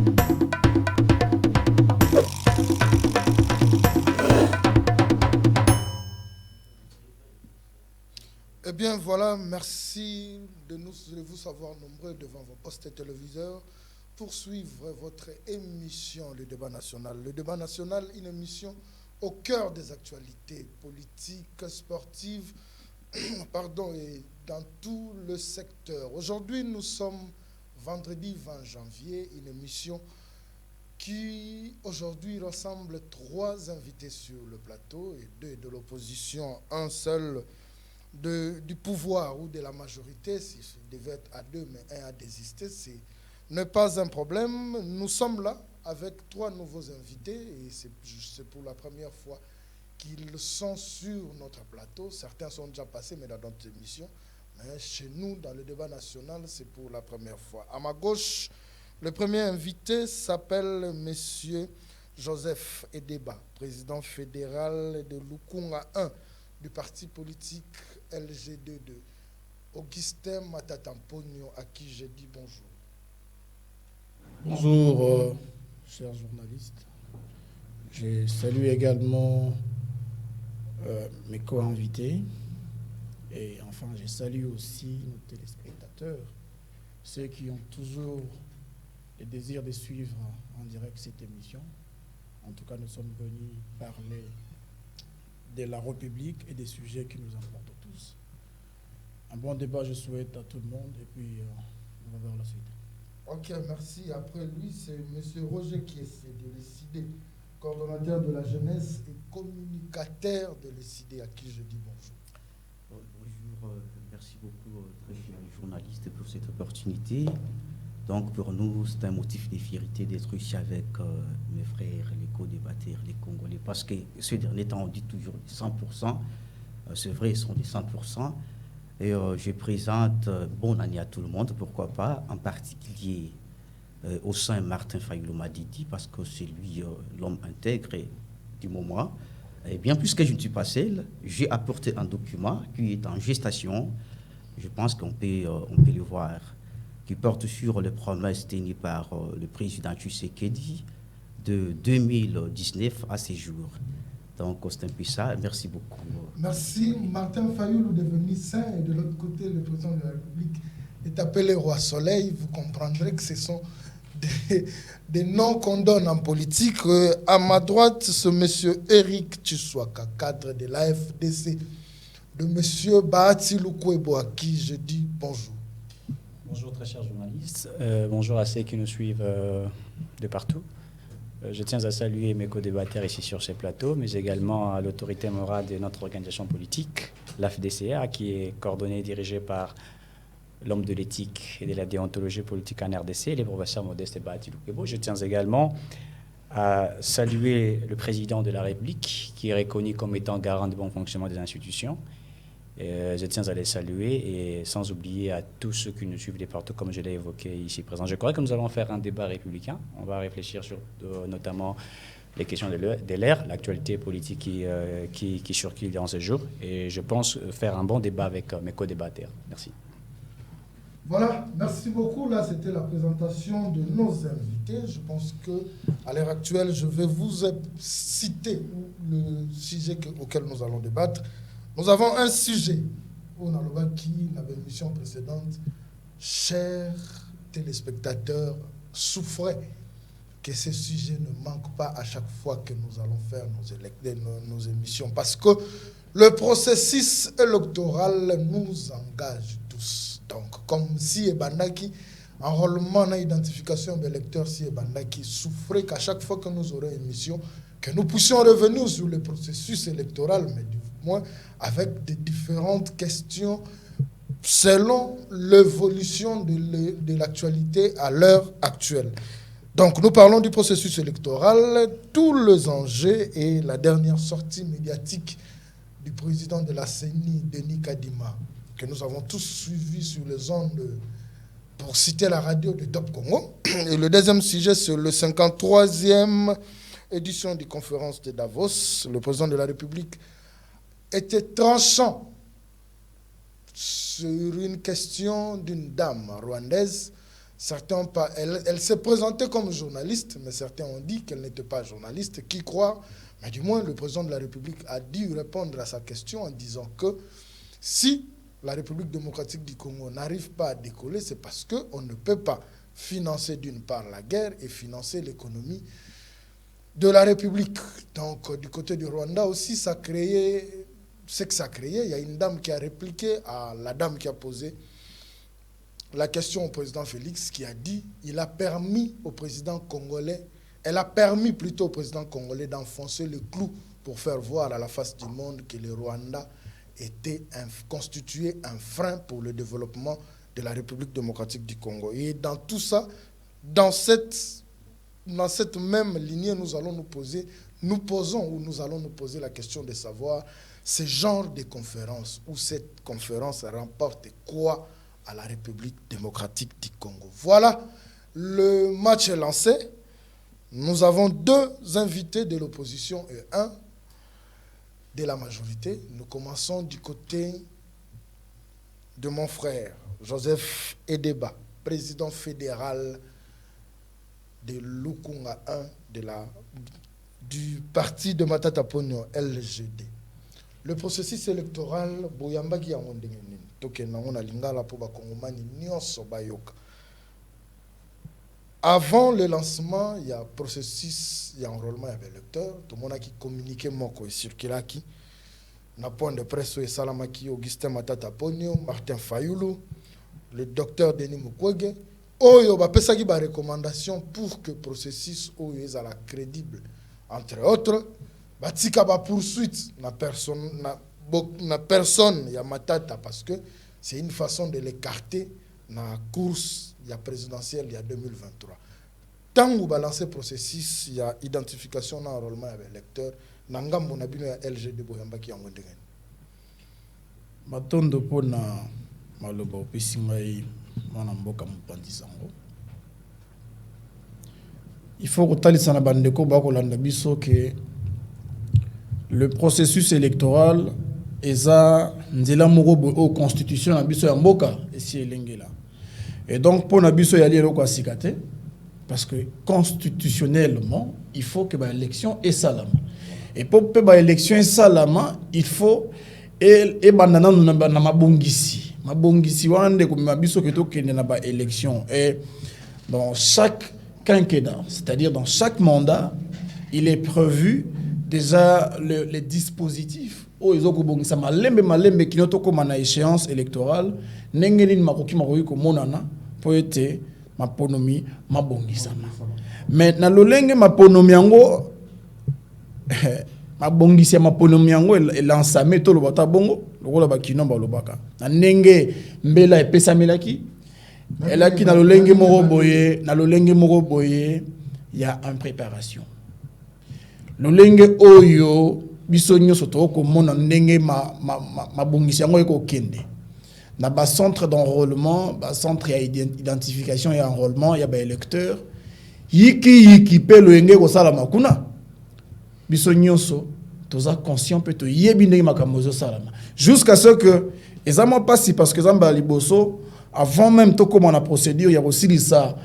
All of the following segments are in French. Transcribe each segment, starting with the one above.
Eh bien voilà, merci de vous savoir nombreux devant vos postes téléviseurs pour suivre votre émission, le débat national. Le débat national, une émission au cœur des actualités politiques, sportives, pardon, et dans tout le secteur. Aujourd'hui, nous sommes vendredi 20 janvier, une émission qui aujourd'hui rassemble 3 invités sur le plateau et 2 de l'opposition, un seul du pouvoir ou de la majorité. Si je devait être à 2, mais un a désisté, ce n'est pas un problème. Nous sommes là avec 3 nouveaux invités et c'est pour la première fois qu'ils sont sur notre plateau. Certains sont déjà passés, mais dans d'autres émissions. Mais chez nous, dans le débat national, c'est pour la première fois. À ma gauche, le premier invité s'appelle Monsieur Joseph Edeba, président fédéral de Lukunga 1 du parti politique LG22. Augustin Matatampogno, à qui je dis bonjour. Bonjour, chers journalistes. Je salue également mes co-invités. Et enfin, je salue aussi nos téléspectateurs, ceux qui ont toujours le désir de suivre en direct cette émission. En tout cas, nous sommes venus parler de la République et des sujets qui nous importent tous. Un bon débat, je souhaite à tout le monde, et puis on va voir la suite. Ok, merci. Après lui, c'est M. Roger Kiessé de l'ECID, coordonnateur de la jeunesse et communicateur de l'ECID, à qui je dis bonjour. Bonjour, merci beaucoup, très chers journalistes, pour cette opportunité. Donc pour nous, c'est un motif de fierté d'être ici avec mes frères, les co-débatteurs, les Congolais, parce que ce dernier temps, on dit toujours 100%, c'est vrai, ils sont des 100%. Et je présente bonne année à tout le monde, pourquoi pas, en particulier au sein Martin Fayulu Madidi, parce que c'est lui l'homme intègre du moment. Et bien plus que je ne suis pas seul, j'ai apporté un document qui est en gestation, je pense qu'on peut le voir, qui porte sur les promesses tenues par le président Tshisekedi de 2019 à ces jours. Donc, c'est un peu ça. Merci beaucoup. Merci. Martin Fayulu devenu saint, et de l'autre côté, le président de la République est appelé Roi Soleil. Vous comprendrez que ce sont des noms qu'on donne en politique. À ma droite, ce monsieur Eric Tshiswaka, cadre de l'AFDC, de monsieur Bahati Lukwebo, à qui je dis bonjour. Bonjour très chers journalistes, bonjour à ceux qui nous suivent de partout. Je tiens à saluer mes co-débatteurs ici sur ces plateaux, mais également à l'autorité morale de notre organisation politique, l'AFDCA, qui est coordonnée et dirigée par l'homme de l'éthique et de la déontologie politique en RDC, le professeur Modeste Bahati Lukwebo. Je tiens également à saluer le président de la République, qui est reconnu comme étant garant du bon fonctionnement des institutions. Je tiens à les saluer, et sans oublier à tous ceux qui nous suivent de partout, comme je l'ai évoqué ici présent. Je crois que nous allons faire un débat républicain. On va réfléchir sur notamment les questions de l'ère, l'actualité politique qui circule dans ce jour. Et je pense faire un bon débat avec mes co-débatteurs. Merci. Voilà, merci beaucoup. Là, c'était la présentation de nos invités. Je pense qu'à l'heure actuelle, je vais vous citer le sujet auquel nous allons débattre. Nous avons un sujet, on a le qui, dans l'émission précédente, chers téléspectateurs, souffrez que ce sujet ne manque pas à chaque fois que nous allons faire nos émissions, parce que le processus électoral nous engage tous. Donc, comme si Ebandaki, enrôlement et identification des électeurs, si Ebandaki souffrait qu'à chaque fois que nous aurons une émission, que nous puissions revenir sur le processus électoral, mais du moins avec des différentes questions selon l'évolution de l'actualité à l'heure actuelle. Donc, nous parlons du processus électoral, tous les enjeux et la dernière sortie médiatique du président de la CENI, Denis Kadima, que nous avons tous suivi sur les ondes, pour citer la radio de Top Congo. Et le deuxième sujet, c'est le 53e édition de conférence de Davos. Le président de la République était tranchant sur une question d'une dame rwandaise Certains ont pas, elle s'est présentée comme journaliste, mais certains ont dit qu'elle n'était pas journaliste. Qui croit? Mais du moins, le président de la République a dû répondre à sa question en disant que si la République démocratique du Congo n'arrive pas à décoller, c'est parce qu'on ne peut pas financer d'une part la guerre et financer l'économie de la République. Donc, du côté du Rwanda aussi, ça a créé ce que ça a créé. Il y a une dame qui a répliqué à la dame qui a posé la question au président Félix, qui a dit il a permis au président congolais, elle a permis plutôt au président congolais d'enfoncer le clou pour faire voir à la face du monde que le Rwanda était constitué un frein pour le développement de la République démocratique du Congo. Et dans tout ça, dans cette même lignée, nous allons nous poser la question de savoir ce genre de conférence, où cette conférence rapporte quoi à la République démocratique du Congo. Voilà, le match est lancé. Nous avons 2 invités de l'opposition et 1 de la majorité. Nous commençons du côté de mon frère, Joseph Edeba, président fédéral de Lukunga 1 du parti de Matata Ponyo, LGD. Le processus électoral, Boyamba qui a avant le lancement, il y a processus, il y a enrôlement, il y avait électeur. Tout le monde qui communiquait moko et circulait qui. Na point de presse et Salamaki, Augustin Matata Ponyo, Martin Fayoulou, le docteur Denis Mukwege. Oyo ba pesa ki ba recommandation pour que le processus oyo soit crédible. Entre autres, batika ba poursuite na personne ya Matata parce que c'est une façon de l'écarter dans la course présidentielle il y a 2023. Tant que balance le processus, il y a identification dans l'enrôlement avec l'électeur, Nangambo na bino ya LGD Boyamba qui yango ndenge. Matondo pona maloba opesi ngai mwana mboka mopandi sango. Il faut kotalisa na bandeko ba kolanda biso que le processus électoral eza nzela moko au constitution na biso ya mboka esi elengela. Et donc pour na biso ya lielo kwa sikate parce que constitutionnellement il faut que ba élection est salama. Et pour que ba élection est salama, il faut et bandana na mabongisi wande ko mabiso ke to kende na ba élection et dans chaque quinquennat, c'est-à-dire dans chaque mandat, il est prévu déjà les dispositifs où ils ont kobongisa malembe kinoto ko na échéance électorale nengelin makoki ko monana po ete maponomi mabongisa. Mais na lolenge maponomi yango mabongisi maponomi yango elansame to lobata bongo lokola bakino ba lobaka na ndenge mbela epesamelaki elaki na lolenge moko boye ya en préparation lolenge oyo biso nyoso to ko mona ndenge mabongisi yango ekokende na ba centre d'enrôlement ba centre ya identification et enrôlement ya ba électeur yiki pe loenge ko sala makuna biso nyonso toza conscient peut to yebi ndenge makambo zo salama jusqu'à ce que ezama passi parce que zamba liboso avant même to comme on a procédure il y a aussi ça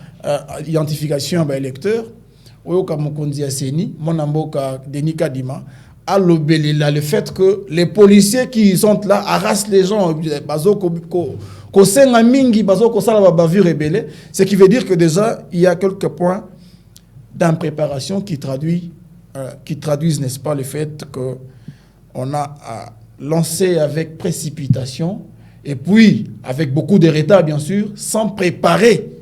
identification ba électeur oyo ka mokonzi ya seni mona mboka Denis Kadima a le fait que les policiers qui sont là harassent les gens bazo ko senga mingi bazo ko sala ba bavure rebelle, ce qui veut dire que déjà il y a quelques points dans préparation qui traduisent n'est-ce pas le fait que on a lancé avec précipitation et puis avec beaucoup de retard bien sûr sans préparer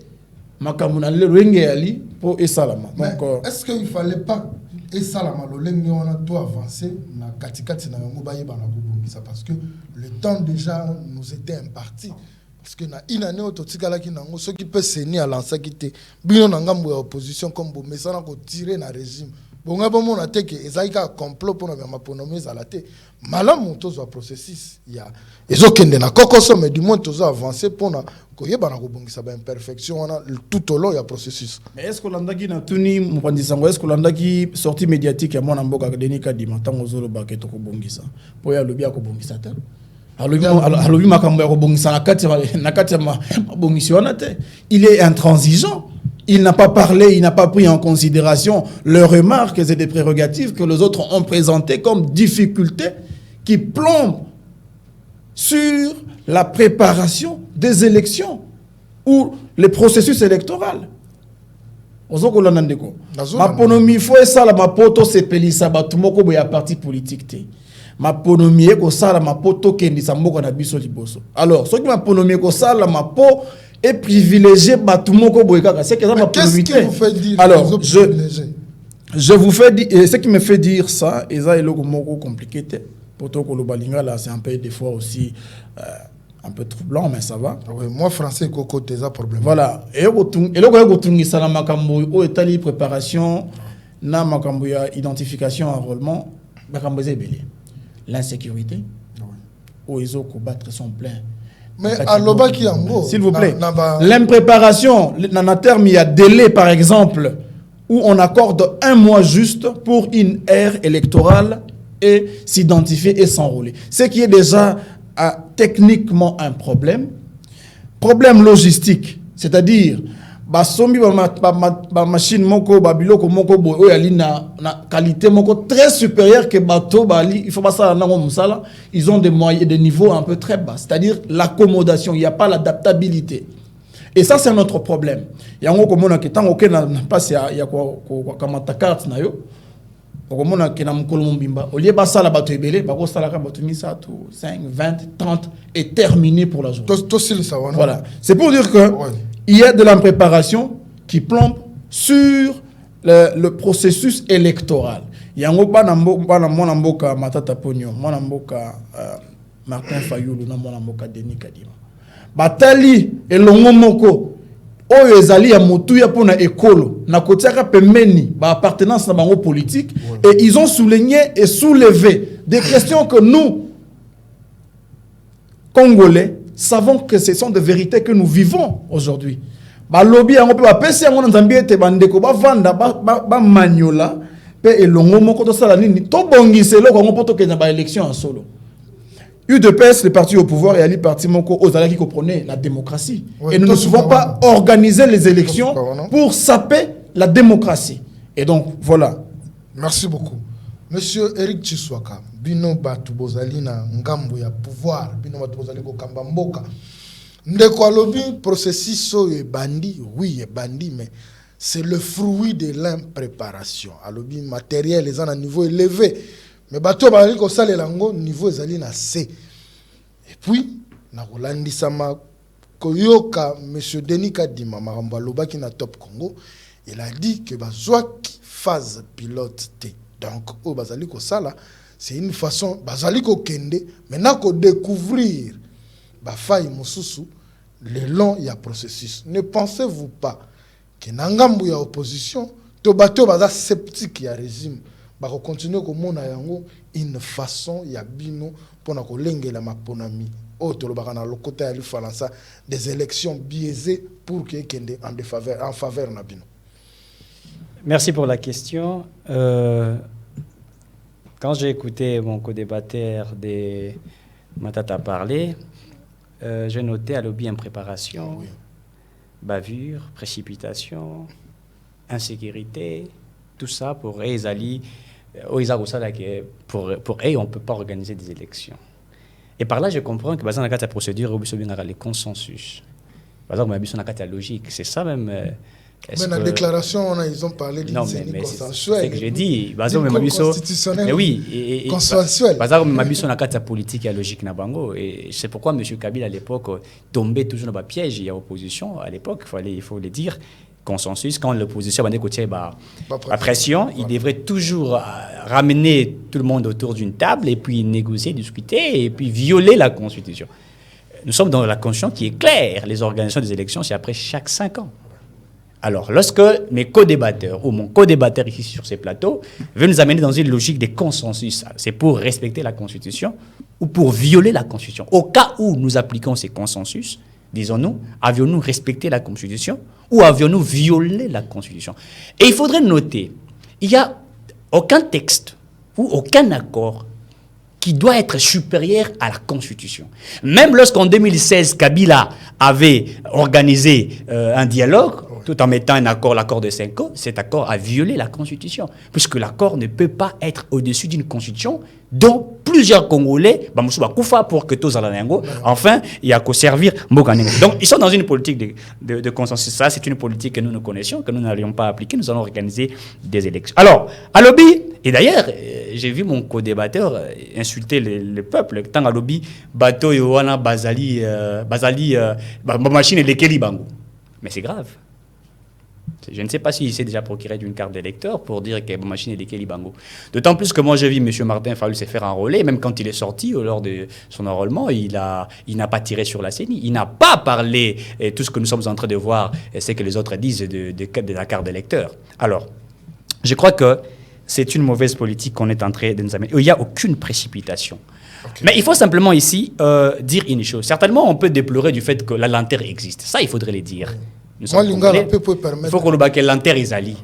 makamuna le renge ali pour esalama. Donc est-ce qu'il fallait pas esalama le renge on a tout avancé na katikati na yango baye bana kobongisa parce que le temps déjà nous était imparti parce que na inane ototikala ki nango ceux qui peut seni à lancer quitter bino na ngambo ya opposition comme bo mesana ko tirer na régime bonga bomo na teke ezaika complot pour na maponomi za la té malamu tozo processus ya ezokende na kokoso mais du moins tozo avancer pour na koyeba na kobongisa ba imperfection wana tout au long ya processus. Mais est-ce que landaki na tuni mopandisango est-ce que landaki sortie médiatique ya mwana mboka Denis Kadima tango zolo ba keto kobongisa po ya lobi ya kobongisa ta Il est intransigeant. Il n'a pas parlé, il n'a pas pris en considération leurs remarques et des prérogatives que les autres ont présentées comme difficultés qui plombent sur la préparation des élections ou le processus électoral. Ma ponomi faut ça la ma poto se pelisa batumoko boya parti politique te. Ma ponomi ko sala ma poto kendi samboko na biso liboso. Alors, ce qui ma ponomi ko sala ma po est privilégié batumoko boya kaka, c'est que ça ma ponomi. Qu'est-ce qui vous fait dire? Alors, je vous fais dire, ce qui me fait dire ça, et ça est le mot compliqué. Poto ko lobalinga là, c'est un peu des fois aussi un peu troublant, mais ça va. Oui, moi, français, Coco, t'es un problème. Voilà. Et le Gotungi Salamakambo, au étali préparation, na makambuya identification, enrôlement, makamboze belé. L'insécurité, où ils ont combattre son plein. Mais à l'oba qui en gros. S'il vous plaît. L'impréparation, dans un terme, il y a délai, par exemple, où on accorde 1 mois juste pour une ère électorale et s'identifier et s'enrôler. Ce qui est déjà techniquement un problème. Problème logistique, c'est-à-dire basombi ba machine moko ba biloko moko boy o yali na qualité moko très supérieure que bateau bali, il faut pas ça nango musala, ils ont des moyens des niveaux un peu très bas, c'est-à-dire l'accommodation, il n'y a pas l'adaptabilité. Et ça c'est notre problème. Yango komona ke tango ke na passe ya ko kamata carte na yo. Okomona ke na mukolo mbimba au lieu basala bato ebele bako sala ka bato misa tout 5 20 30 et terminé pour la journée. Voilà, c'est pour dire que il y a de l'impréparation qui plombe sur le processus électoral. Yango bana mwana mboka Matata Ponyo, mwana mboka Martin Fayulu na mwana mboka Denis Kadima. Batali elongo moko oyo ezali ya motuya pona ekolo na kotiaka pemeni ba appartenance na bango politique et ils ont souligné et soulevé des questions que nous Congolais savons que ce sont des vérités que nous vivons aujourd'hui. Ba lobby yango pe ba pesi yango na Zambie te bandeko ba vanda ba maniola pe elongo moko to sala nini to bongiselo ko poto ke na ba élection en solo. UDPS, le parti au pouvoir, et Ali Parti Moko, Ozala qui comprenait la démocratie. Oui, et nous ne pouvons pas organiser les élections pour saper la démocratie. Et donc, voilà. Merci beaucoup. Monsieur Eric Chiswaka, Bino Batu Bozali na ngambo ya pouvoir, Bino Batu Bozali ko kamba mboka. Ndeko alobi processus est bandit, oui, est bandit, mais c'est le fruit de l'impréparation. Alobi matériel, les gens à niveau élevé. Mais bateau bali ko sale lango niveau ezali na C. Et puis na Rolandi Sama koyoka monsieur Denis Kadima maramba lobaki na Top Congo, il a dit que bazwaki phase pilote T. Donc o bazali ko sala, c'est une façon bazali ko kende maintenant ko découvrir ba faille mususu le long il y a processus. Ne pensez-vous pas que nangambu ya opposition to bateau baza sceptique ya régime ba continuer ko mona yango une façon ya bino pona ko lengela maponami o to lobaka na lokota ya lifalansa des élections biaisées pour que kende en faveur na bino. Merci pour la question. Quand j'ai écouté mon co-débatteur de Matata parler, j'ai noté à l'objet impréparation, bavure, précipitation, insécurité, tout ça pour Ezali. Pour eux, on ne peut pas organiser des élections. Et par là, je comprends que dans la procédure, il y a les consensus. Par exemple, il y a la logique. C'est ça même. Mais dans la déclaration, ils ont parlé d'une CENI consensuelle. C'est ce que j'ai dit. Constitutionnelle. Mais oui. Consensuelle. Par exemple, il y a la politique et la logique. Et c'est pourquoi M. Kabila, à l'époque, tombait toujours dans le piège. Il y a opposition. À l'époque, il faut le dire. Consensus, quand l'opposition va négocier la pression, il devrait toujours ramener tout le monde autour d'une table et puis négocier, discuter et puis violer la Constitution. Nous sommes dans la Constitution qui est claire. Les organisations des élections, c'est après chaque 5 ans. Alors, lorsque mes co-débatteurs ou mon co-débatteur ici sur ces plateaux veut nous amener dans une logique de consensus, c'est pour respecter la Constitution ou pour violer la Constitution. Au cas où nous appliquons ces consensus, disons-nous, avions-nous respecté la Constitution ou avions-nous violé la Constitution? Et il faudrait noter, il n'y a aucun texte ou aucun accord qui doit être supérieur à la Constitution. Même lorsqu'en 2016, Kabila avait organisé un dialogue, tout en mettant un accord, l'accord de 5 ans, cet accord a violé la Constitution, puisque l'accord ne peut pas être au-dessus d'une Constitution dont plusieurs Congolais, pour que tous enfin, il y a qu'à servir Mboganengo. Donc, ils sont dans une politique de consensus. Ça, c'est une politique que nous nous connaissions, que nous n'allions pas appliquer. Nous allons organiser des élections. Alors, à lobby, et d'ailleurs, j'ai vu mon co-débatteur insulter le peuple. Tant à lobby, bateau Yohana Bazali, machine et les Bango. Mais c'est grave. Je ne sais pas s'il s'est déjà procuré d'une carte d'électeur pour dire que machine est des Kélibango. D'autant plus que moi, j'ai vu M. Martin Fayulu se faire enrôler. Même quand il est sorti, lors de son enrôlement, il n'a pas tiré sur la CENI. Il n'a pas parlé, et tout ce que nous sommes en train de voir, c'est que les autres disent de la carte d'électeur. Alors, je crois que c'est une mauvaise politique qu'on est en train de nous amener. Il n'y a aucune précipitation. Okay. Mais il faut simplement ici dire une chose. Certainement, on peut déplorer du fait que la lenteur existe. Ça, il faudrait le dire. Il faut que le lenteur Isali.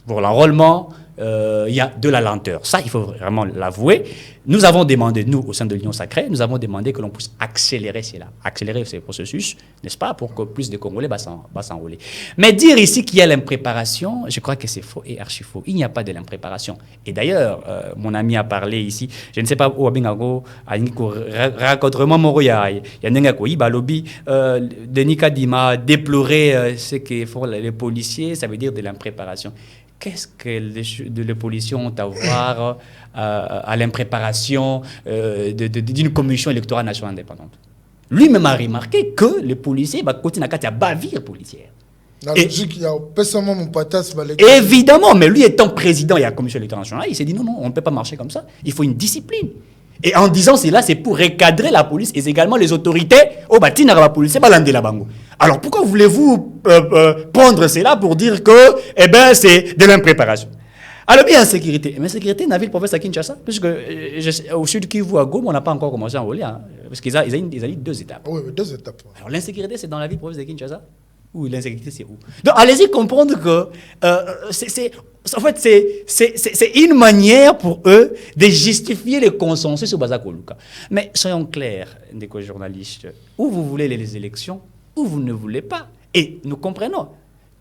Pour l'enrôlement, il y a de la lenteur. Ça, il faut vraiment l'avouer. Nous avons demandé, nous, au sein de l'Union Sacrée, nous avons demandé que l'on puisse accélérer cela, accélérer ce processus, n'est-ce pas, pour que plus de Congolais s'enrôler. Mais dire ici qu'il y a l'impréparation, je crois que c'est faux et archi faux. Il n'y a pas de l'impréparation. Et d'ailleurs, mon ami a parlé ici, je ne sais pas où Abingago a raccordement Moroya, il y a Nengako, Ibalobi, Denis Kadima a déploré ce que font les policiers, ça veut dire de l'impréparation. Qu'est-ce que les policiers ont à voir à l'impréparation d'une commission électorale nationale indépendante? Lui-même a remarqué que les policiers continuent à bavir policière. Évidemment, mais lui étant président de la commission électorale nationale, il s'est dit non, on ne peut pas marcher comme ça, il faut une discipline. Et en disant cela, c'est pour recadrer la police et également les autorités au bâtiment de la police. Alors pourquoi voulez-vous prendre cela pour dire que c'est de l'impréparation? Alors bien, sécurité. Mais sécurité, dans la ville province à Kinshasa, puisque au sud Kivu, à Goma, on n'a pas encore commencé à enrôler, hein, parce qu'ils ont dit 2 étapes. Oui, 2 étapes. Alors l'insécurité, c'est dans la ville province de Kinshasa? Ou l'insécurité, c'est où? Donc allez-y comprendre que en fait, c'est une manière pour eux de justifier le consensus au Bazakoluka. Mais soyons clairs, des journalistes, ou vous voulez les élections, ou vous ne voulez pas. Et nous comprenons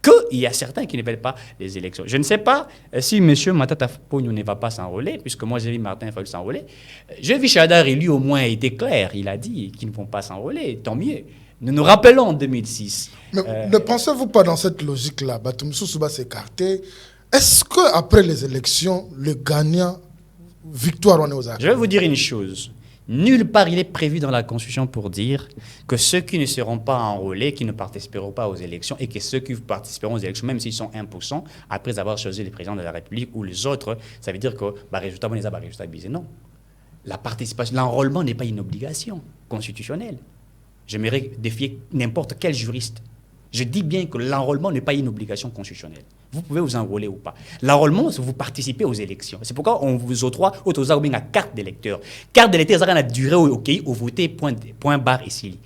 qu'il y a certains qui ne veulent pas les élections. Je ne sais pas si M. Matata Pogno ne va pas s'enrôler, puisque moi j'ai vu Martin Fayulu s'enrôler. J'ai vu Chadar et lui au moins été clair. Il a dit qu'ils ne vont pas s'enrôler, tant mieux. Nous nous rappelons en 2006. Mais ne pensez-vous pas dans cette logique-là, Batumsou Souba s'est écarté. Est-ce qu'après les élections, le gagnant, victoire, on est aux armes? Je vais vous dire une chose. Nulle part il est prévu dans la Constitution pour dire que ceux qui ne seront pas enrôlés, qui ne participeront pas aux élections, et que ceux qui participeront aux élections, même s'ils sont 1%, après avoir choisi le président de la République ou les autres, ça veut dire que résultat bon, résultat bisé. Non. La participation, l'enrôlement n'est pas une obligation constitutionnelle. J'aimerais défier n'importe quel juriste. Je dis bien que l'enrôlement n'est pas une obligation constitutionnelle. Vous pouvez vous enrôler ou pas. L'enrôlement, c'est vous participez aux élections. C'est pourquoi on vous octroie une carte d'électeur. Carte d'électeur, ça a une durée au voter, point barre ici.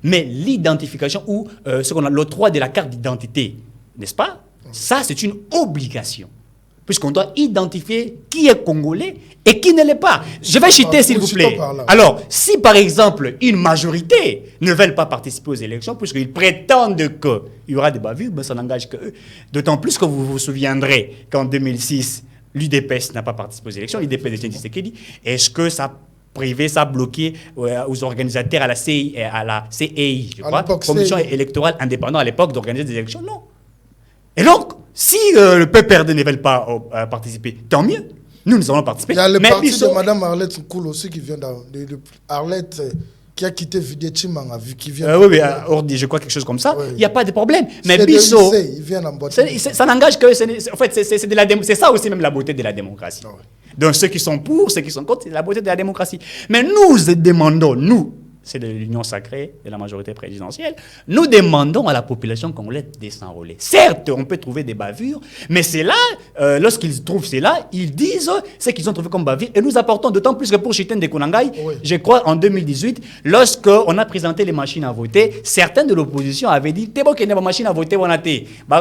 Mais l'identification ou ce qu'on a l'octroi de la carte d'identité, n'est-ce pas? Ça, c'est une obligation. Puisqu'on doit identifier qui est congolais et qui ne l'est pas. Je vais citer, s'il vous plaît. Alors, si par exemple, une majorité ne veulent pas participer aux élections, puisqu'ils prétendent qu'il y aura des bavures, ben ça n'engage qu'eux. D'autant plus que vous vous souviendrez qu'en 2006, l'UDPS n'a pas participé aux élections, l'UDPS de Tshisekedi. Est-ce que ça privé, ça a bloqué aux organisateurs à la CEI, je crois, Commission électorale indépendante à l'époque d'organiser des élections? Non. Et donc, si le PPRD ne veut pas participer, tant mieux. Nous allons participer. Il y a le parti de Mme Arlette Nkoul aussi qui vient Arlette qui a quitté Vidéchimanga, qui vient... oui, je crois quelque chose comme ça. Il n'y a pas de problème. Mais Bisso, ça n'engage que... En fait, c'est ça aussi même la beauté de la démocratie. Donc ceux qui sont pour, ceux qui sont contre, c'est la beauté de la démocratie. Mais nous demandons, nous, c'est de l'union sacrée de la majorité présidentielle, nous demandons à la population congolaise de s'enrôler. Certes, on peut trouver des bavures, mais c'est là, lorsqu'ils trouvent cela, ils disent ce qu'ils ont trouvé comme bavure. Et nous apportons d'autant plus que pour Chiten de Konangai, je crois en 2018, lorsqu'on a présenté les machines à voter, certains de l'opposition avaient dit t'es bon qu'il n'y a pas de machine à voter,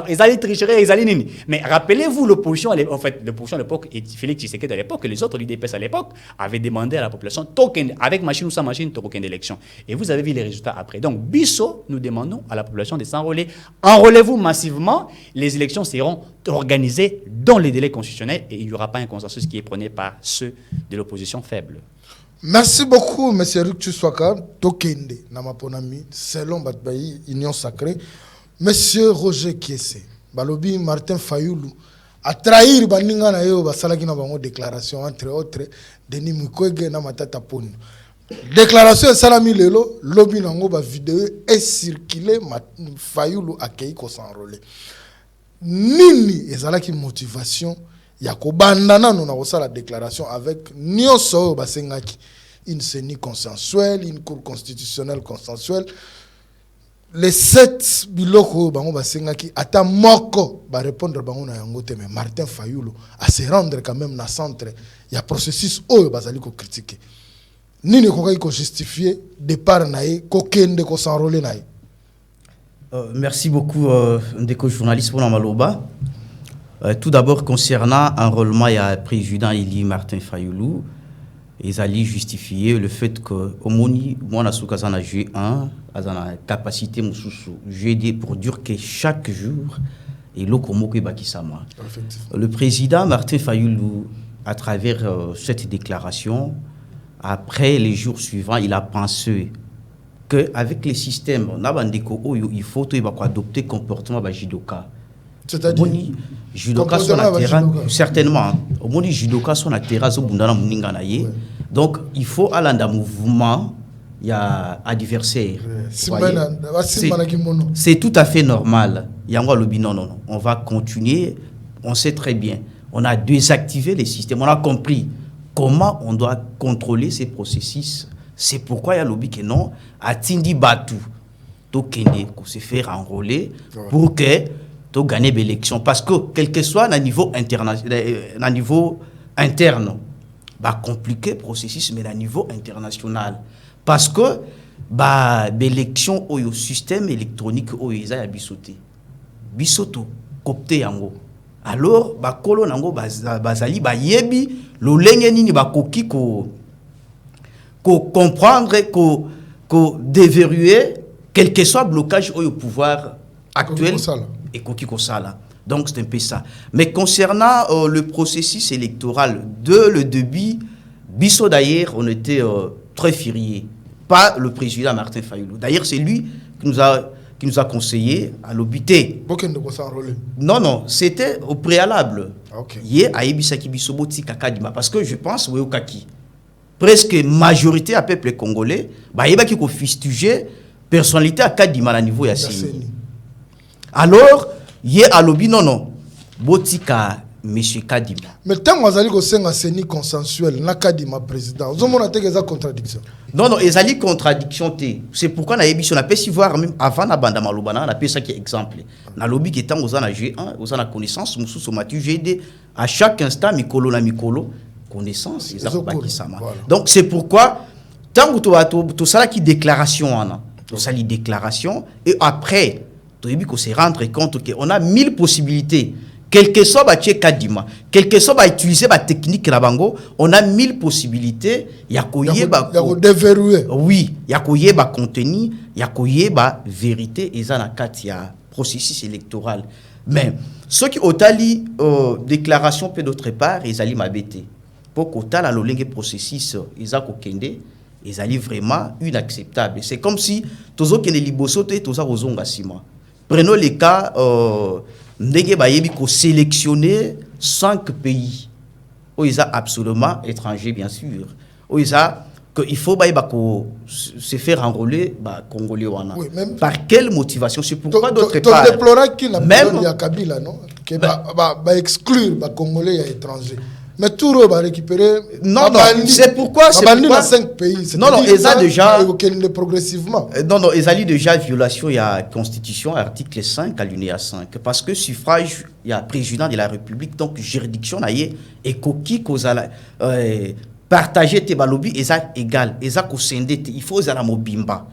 ils allaient tricher, ils allaient nini. Mais rappelez-vous, l'opposition, en fait, l'opposition à l'époque, et Félix Tshisekedi à l'époque, et les autres l'UDPS à l'époque, avaient demandé à la population, token, avec machine ou sans machine, token d'élection. Et vous avez vu les résultats après. Donc, Bisso, nous demandons à la population de s'enrôler. Enrôlez-vous massivement, les élections seront organisées dans les délais constitutionnels et il n'y aura pas un consensus qui est prôné par ceux de l'opposition faible. Merci beaucoup, M. Ruktu Swaka. Tokende, Namaponami, selon Batbaï, Union Sacrée. M. Roger Kiese, Balobi Martin Fayoulou, a trahir Baninga na yo, Basalaki na bango déclaration, entre autres, Denis Mukwege na Matata Pon. Déclaration Salami Lelo, lobby nango ba vidéo est circulé, Fayoulou a kei ko s'enrôler. Nini ezalaki motivation ya ko bandana no na la déclaration avec nyonso basengaki une CENI consensuelle, une cour constitutionnelle consensuelle. Les 7 biloko bango basengaki ata moko ba répondre bango na yango te, mais Martin Fayoulou a se rendre quand même na centre ya processus oyo bazali ko critiquer. Nini ko justifier départ nae ko kende ko s'enrôler nae. Merci beaucoup, Ndeko journaliste pour Maloba. Tout d'abord, concernant l'enrôlement, il y a le président Eli Martin Fayoulou. Ils allaient justifier le fait que, au Moni, moi, je suis G1, j'ai la capacité pour dire que chaque jour, et le président Martin Fayoulou, à travers cette déclaration, après les jours suivants, il a pensé qu'avec les systèmes, il faut adopter le comportement de judoka. C'est-à-dire judoka sur la terrain, certainement. Au moins, judoka sur la terrain, donc il faut aller dans le mouvement, il y a adversaire. C'est tout à fait normal. Non, on va continuer, on sait très bien. On a désactivé les systèmes, on a compris comment on doit contrôler ces processus. C'est pourquoi il y a lobby que non, à Tindi Batou, qu'on se faire enrôler pour que tu gagnes l'élection. Parce que, quel que soit le niveau international, niveau interne, bah compliqué le processus, mais à niveau international. Parce que l'élection au système électronique au isa bisoté. Bisoto, copté yango. Alors, kolo nango bazali yebi lo lenge nini koki ko comprendre, ko déverrouiller quel que soit le blocage au pouvoir actuel et koki ko sala. Donc c'est un peu ça. Mais concernant le processus électoral de le début, Bisso d'ailleurs, on était très furieux. Pas le président Martin Fayoulou. D'ailleurs, c'est lui qui nous a conseillé à l'obité. Non, c'était au préalable. Parce que je pense, presque majorité à peuple congolais, il y a qui fustiger personnalité à Kadima à niveau Yassini. Alors, il y a à l'obit, non, botika monsieur Kadima. Mais tant que vous allez un CENI consensuel, na Kadima président, vous avez des contradictions. Non, il y a des contradictions. C'est pourquoi on a émis, on a pu s'y voir même avant la bande Malobana, on a pu ça qui est exemple. Dans le lobby qui est en G1, vous avez la connaissance, à chaque instant, Mikolo, connaissance, donc c'est pourquoi, tant que tu as ça qui déclaration, et après, tu se rendre compte qu'on a 1000 possibilités. Quel que soit Kadima, quel que soit utiliser la technique Rabango, on a 1000 possibilités. Il y a déverrouiller. Oui, il y a contenu, il y a vérité et ça il y a processus électoral. Mais ceux qui ont tali déclaration peut d'autre part, ils allaient m'abêter. Pour qu'on tala le processus, ils ont kokende, ils allaient vraiment inacceptable. C'est comme si tous les libosote, tous les sima. Prenons les cas. Ndege bayebi ko sélectionner 5 pays. Ils sont absolument étrangers, bien sûr. Il faut se faire enrôler Congolais. Oui, par quelle motivation? C'est pourquoi d'autre part. Tu déplorais qu'il a même il y a Kabila, non? Qui exclure les Congolais et étrangers. Mais tout le va récupérer. Non, c'est pourquoi. C'est dans 5 pays. Non, ils ont déjà. Progressivement. Non, ils ont déjà violation, il y a Constitution, article 5, alinéa 5. Parce que suffrage, il y a président de la République, donc juridiction, et coquille, partager tes balobi, et ça égal. Et ça, il faut la mobimba.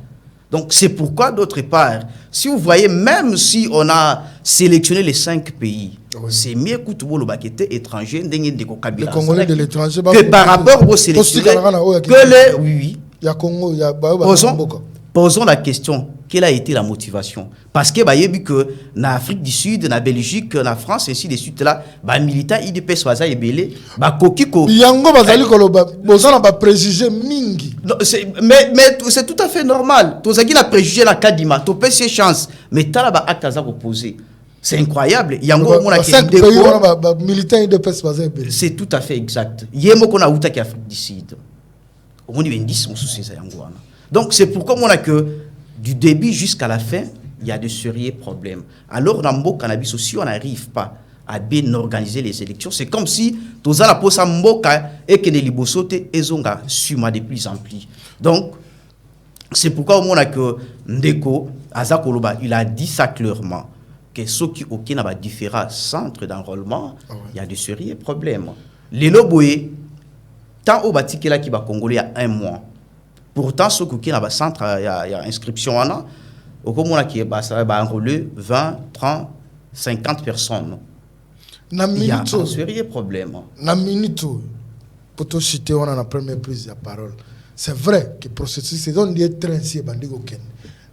Donc, c'est pourquoi, d'autre part, si vous voyez, même si on a sélectionné les 5 pays, c'est mieux que tout le monde qui était étranger, les Congolais de l'étranger, que par rapport aux sélectionnés, que les... Oui. Il y a Congo, il y a... Posons la question, quelle a été la motivation? Parce que, que en Afrique du Sud, en Belgique, en France, ainsi de suite, là, les militants, ils dépassent et belé, kokiko. Yango, bazali koloba, bozana ba préjugé mingi. Mais c'est tout à fait normal. Tozaki la préjugé la kadima, to pèse ses chances. Mais t'as ba acte à reposer. C'est incroyable. Yango, on a militants, ils dépassent bazali belé. C'est tout à fait exact. Yemo qu'on a outa qui Afrique du Sud. On y 10 sous ces yango. Donc, c'est pourquoi on a que du début jusqu'à la fin, il y a de sérieux problèmes. Alors, dans le cannabis aussi, on n'arrive pas à bien organiser les élections. C'est comme si tous la posa mboka et que les libosote ezonga suma de plus en plus. Donc, c'est pourquoi on a que Ndeko Azakoloba, il a dit ça clairement que ceux qui ont différents centres d'enrôlement, il y a de sérieux problèmes. Les loboés, tant au bâti qui va Congolais il y a 1 mois. Pourtant, ceux qui ont un centre, il y a inscription, qui va enrôler 20, 30, 50 personnes. Il y a un sérieux problème. Pour te citer, on a la première prise de parole. C'est vrai que le processus, c'est un des trains ici,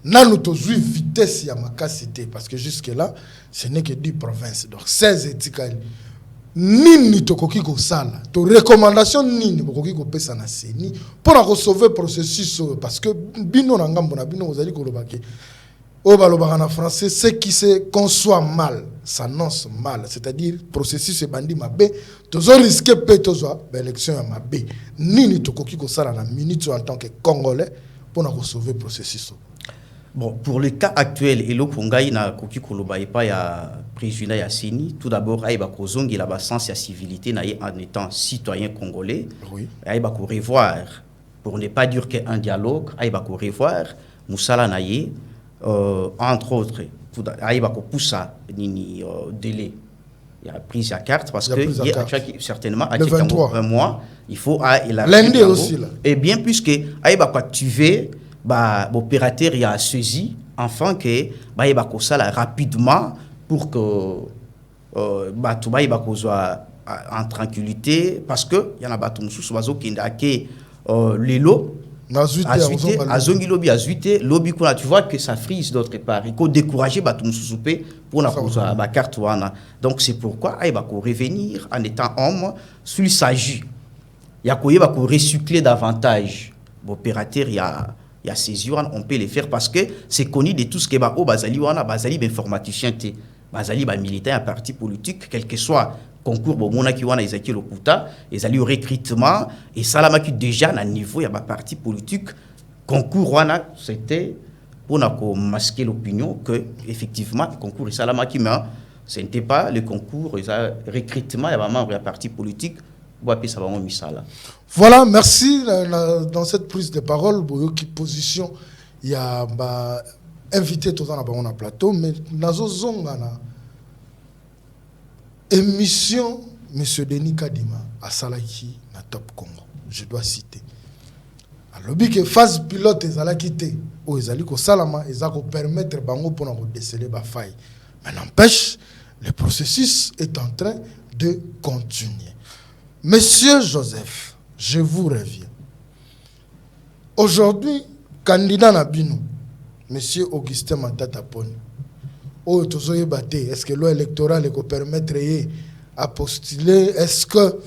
nous avons vitesse à ma capacité, parce que jusque-là, ce n'est que 10 provinces. Donc, 16 éthiques. Nini tokoki ko sala to recommandation nini bokoki ko pesa na seni pour sauver processus parce que bino na ngambo na bino ozali ko lobaki o balobaka na français ce qui se conçoit mal s'annonce mal, c'est-à-dire processus e bandi mabe tozo risquer pe tozo élection ya mabe nini tokoki ko sala na minute en tant que congolais pour sauver processus. Bon, pour le cas actuel, et le Kongaï na koki koloba et pas ya président ya Sini, tout d'abord aïba kozongi la sens ya civilité en étant citoyen congolais. Oui. Aïba ko revoir pour ne pas dire qu'un dialogue, aïba ko revoir Moussala naye entre autres aïba ko poussa nini délai. Il y a prise à carte parce que certainement à 23 un mois, il faut lundi aussi là. Et bien plus que aïba ko tuer l'opérateur a saisi enfin que ça rapidement pour que en tranquillité parce que il y en a bateau sous oiseau qui a les lots azongi lobby azuité lobby quoi tu vois que ça frise d'autre part il faut décourager bateau sous pour la ba carte wana donc c'est pourquoi il va revenir en étant homme s'il s'agit il y a quoi recycler davantage l'opérateur il y a saisi, on peut les faire parce que c'est connu de tout ce qui est bazali informaticien, bazali militaire, un parti politique, quel que soit concours bomona qui wana ezaki lokuta, ezali au recrutement et salama qui déjà à niveau il y a parti politique concours wana c'était pour masquer l'opinion que effectivement le concours salama qui mais ce n'était pas le concours recrutement il y a membre de parti politique. Voilà, merci. Dans cette prise de parole, qui position, il y a invité tout le monde à plateau, mais dans une émission, M. Denis Kadima, à Salaki, na Top Congo, je dois citer. Alors, que phase pilote, ils allaient quitter, ou ils allaient salama, ils allaient permettre bango pour déceler la faille. Mais n'empêche, le processus est en train de continuer. Monsieur Joseph, je vous reviens. Aujourd'hui, candidat Nabino, Monsieur Augustin Matata Poni, est-ce que l'électoral peut permettre à postuler? Est-ce que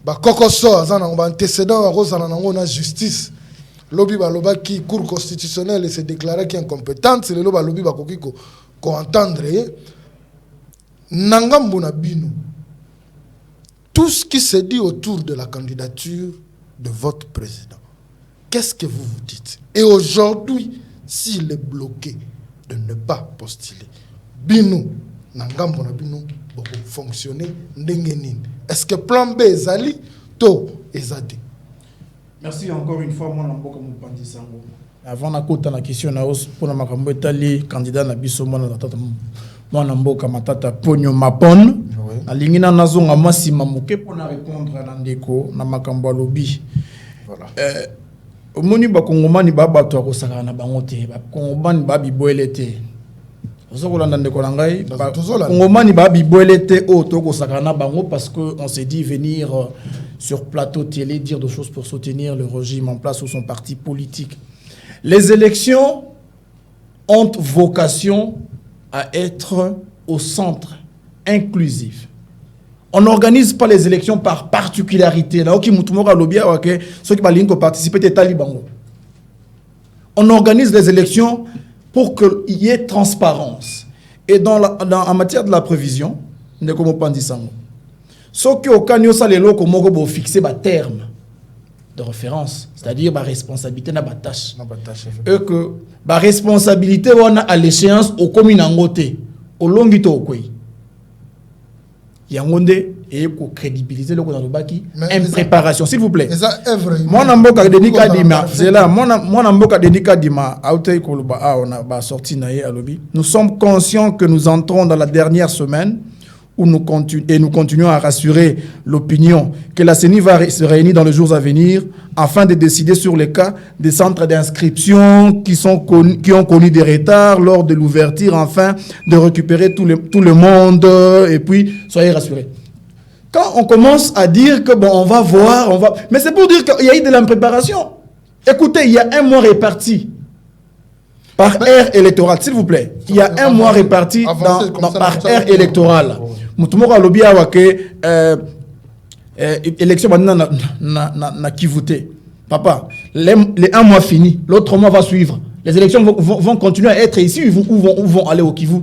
Kokoso, antécédent à la justice, lobby baloba qui cour constitutionnelle et s'est déclaré qui est incompétente, c'est le lobby bakoki ko entendre. Nangambo Nabino. Tout ce qui se dit autour de la candidature de votre président, qu'est-ce que vous vous dites? Et aujourd'hui, s'il est bloqué de ne pas postuler, Binou, Nangambo na bino fonctionner ndenge nini. Est-ce que plan B ezali to ezate? Merci encore une fois, mon amboka Moupandi Sango. Avant la côte, la question na os pour ma kambo etali candidat na biso mona tata mon amboka matata Ponyo Mapon. Alingina nazonga masima moke pour répondre à Nandeko na makambo lobby. Voilà. Omoni ba kongomani ba bato ko saka na bango te, ba kongomani ba biboele te. Ozokolanda ndeko na ngai, kongomani ba biboele te o to ko saka na bango parce que on s'est dit venir sur plateau télé dire des choses pour soutenir le régime en place ou son parti politique. Les élections ont vocation à être au centre inclusif. On n'organise pas les élections par particularité. On organise les élections pour qu'il y ait transparence. Et en matière de la prévision, ne comme pas dit ça. Ce qui au canyon ça les locaux mogo fixer ba terme de référence, c'est-à-dire ma responsabilité na tâche. Et que ma responsabilité on a à l'échéance au commune ngoté, au longito au koi. Yangonde et pour crédibiliser le dans le baki impréparation s'il vous plaît. Moi namboka denika dima, c'est là moi namboka denika dima auté koluba a on a sorti naé à lobby. Nous sommes conscients que nous entrons dans la dernière semaine où nous continuons à rassurer l'opinion que la CENI va se réunir dans les jours à venir afin de décider sur les cas des centres d'inscription qui ont connu des retards lors de l'ouverture, afin de récupérer tout le monde, et puis soyez rassurés. Quand on commence à dire que bon, on va voir, mais c'est pour dire qu'il y a eu de l'impréparation. Écoutez, il y a un mois réparti par ère électorale, s'il vous plaît. Il y a un mois réparti par ère électorale. Moutoumora lobby a waké élection na kivouté. Papa, les un mois fini, l'autre mois va suivre. Les élections vont continuer à être ici ou vont aller au Kivu.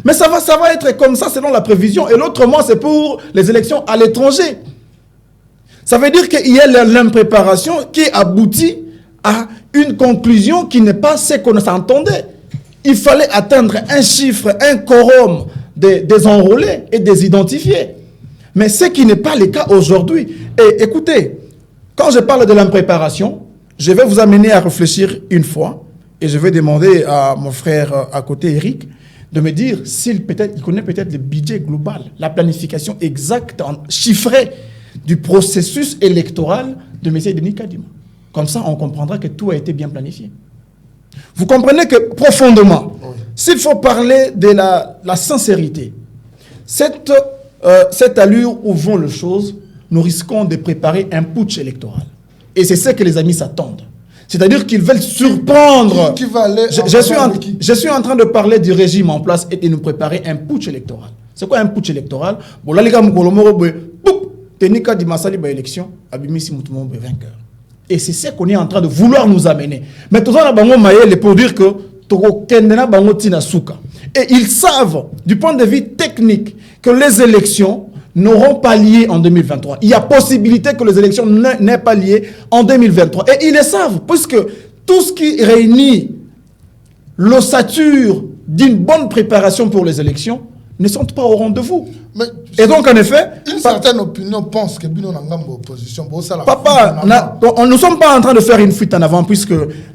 Mais ça va être comme ça selon la prévision. Et l'autre mois, c'est pour les élections à l'étranger. Ça veut dire qu'il y a l'impréparation qui aboutit à une conclusion qui n'est pas ce qu'on s'entendait. Il fallait atteindre un chiffre, un quorum des enrôlés et des identifiés. Mais ce qui n'est pas le cas aujourd'hui. Et écoutez, quand je parle de l'impréparation, je vais vous amener à réfléchir une fois et je vais demander à mon frère à côté, Eric, de me dire s'il connaît peut-être le budget global, la planification exacte, chiffrée du processus électoral de M. Denis Kadima. Comme ça, on comprendra que tout a été bien planifié. Vous comprenez que profondément, s'il faut parler de la sincérité, cette allure où vont les choses, nous risquons de préparer un putsch électoral. Et c'est ce que les amis s'attendent. C'est-à-dire qu'ils veulent surprendre. Je suis en train de parler du régime en place et de nous préparer un putsch électoral. C'est quoi un putsch électoral? Bon, là, les gars, Tenika di Masali ba élection, Abimisi Moutoumou est vainqueur. Et c'est ce qu'on est en train de vouloir nous amener. Mais tout ça, pour dire que et ils savent, du point de vue technique, que les élections n'auront pas lieu en 2023. Il y a possibilité que les élections n'aient pas lieu en 2023. Et ils le savent, puisque tout ce qui réunit l'ossature d'une bonne préparation pour les élections ne sont pas au rendez-vous. Et donc, en effet, une certaine opinion pense que Bino Nangambo opposition. Papa, nous ne sommes pas en train de faire une fuite en avant, puisque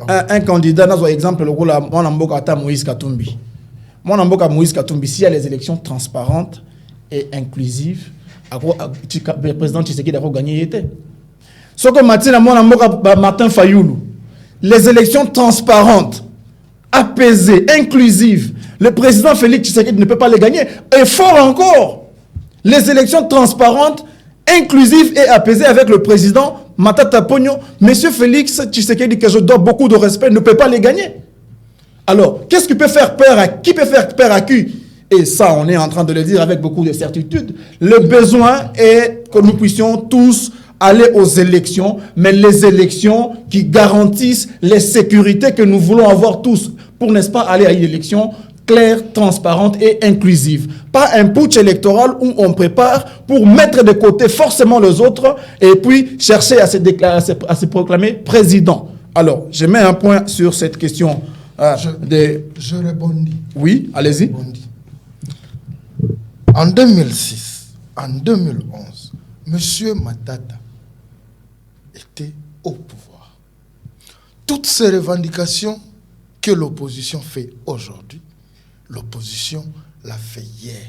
un candidat, par exemple, le rôle de Moïse Katumbi. Moïse Katumbi, s'il y a les élections transparentes et inclusives, le président Tshisekedi a gagné. Ce que Martin Fayoulou, les élections transparentes, apaisées, inclusives, le président Félix Tshisekedi ne peut pas les gagner. Et fort encore, les élections transparentes, inclusives et apaisées avec le président Matata Ponyo, M. Félix Tshisekedi, que je dois beaucoup de respect, ne peut pas les gagner. Alors, qu'est-ce qui peut faire peur à qui? Peut faire peur à qui? Et ça, on est en train de le dire avec beaucoup de certitude. Le besoin est que nous puissions tous aller aux élections, mais les élections qui garantissent les sécurités que nous voulons avoir tous pour, n'est-ce pas, aller à une élection claire, transparente et inclusive. Pas un putsch électoral où on prépare pour mettre de côté forcément les autres et puis chercher à se proclamer président. Alors, je mets un point sur cette question. Je répondis. Oui, allez-y. En 2006, en 2011, M. Matata était au pouvoir. Toutes ces revendications que l'opposition fait aujourd'hui, l'opposition l'a fait hier.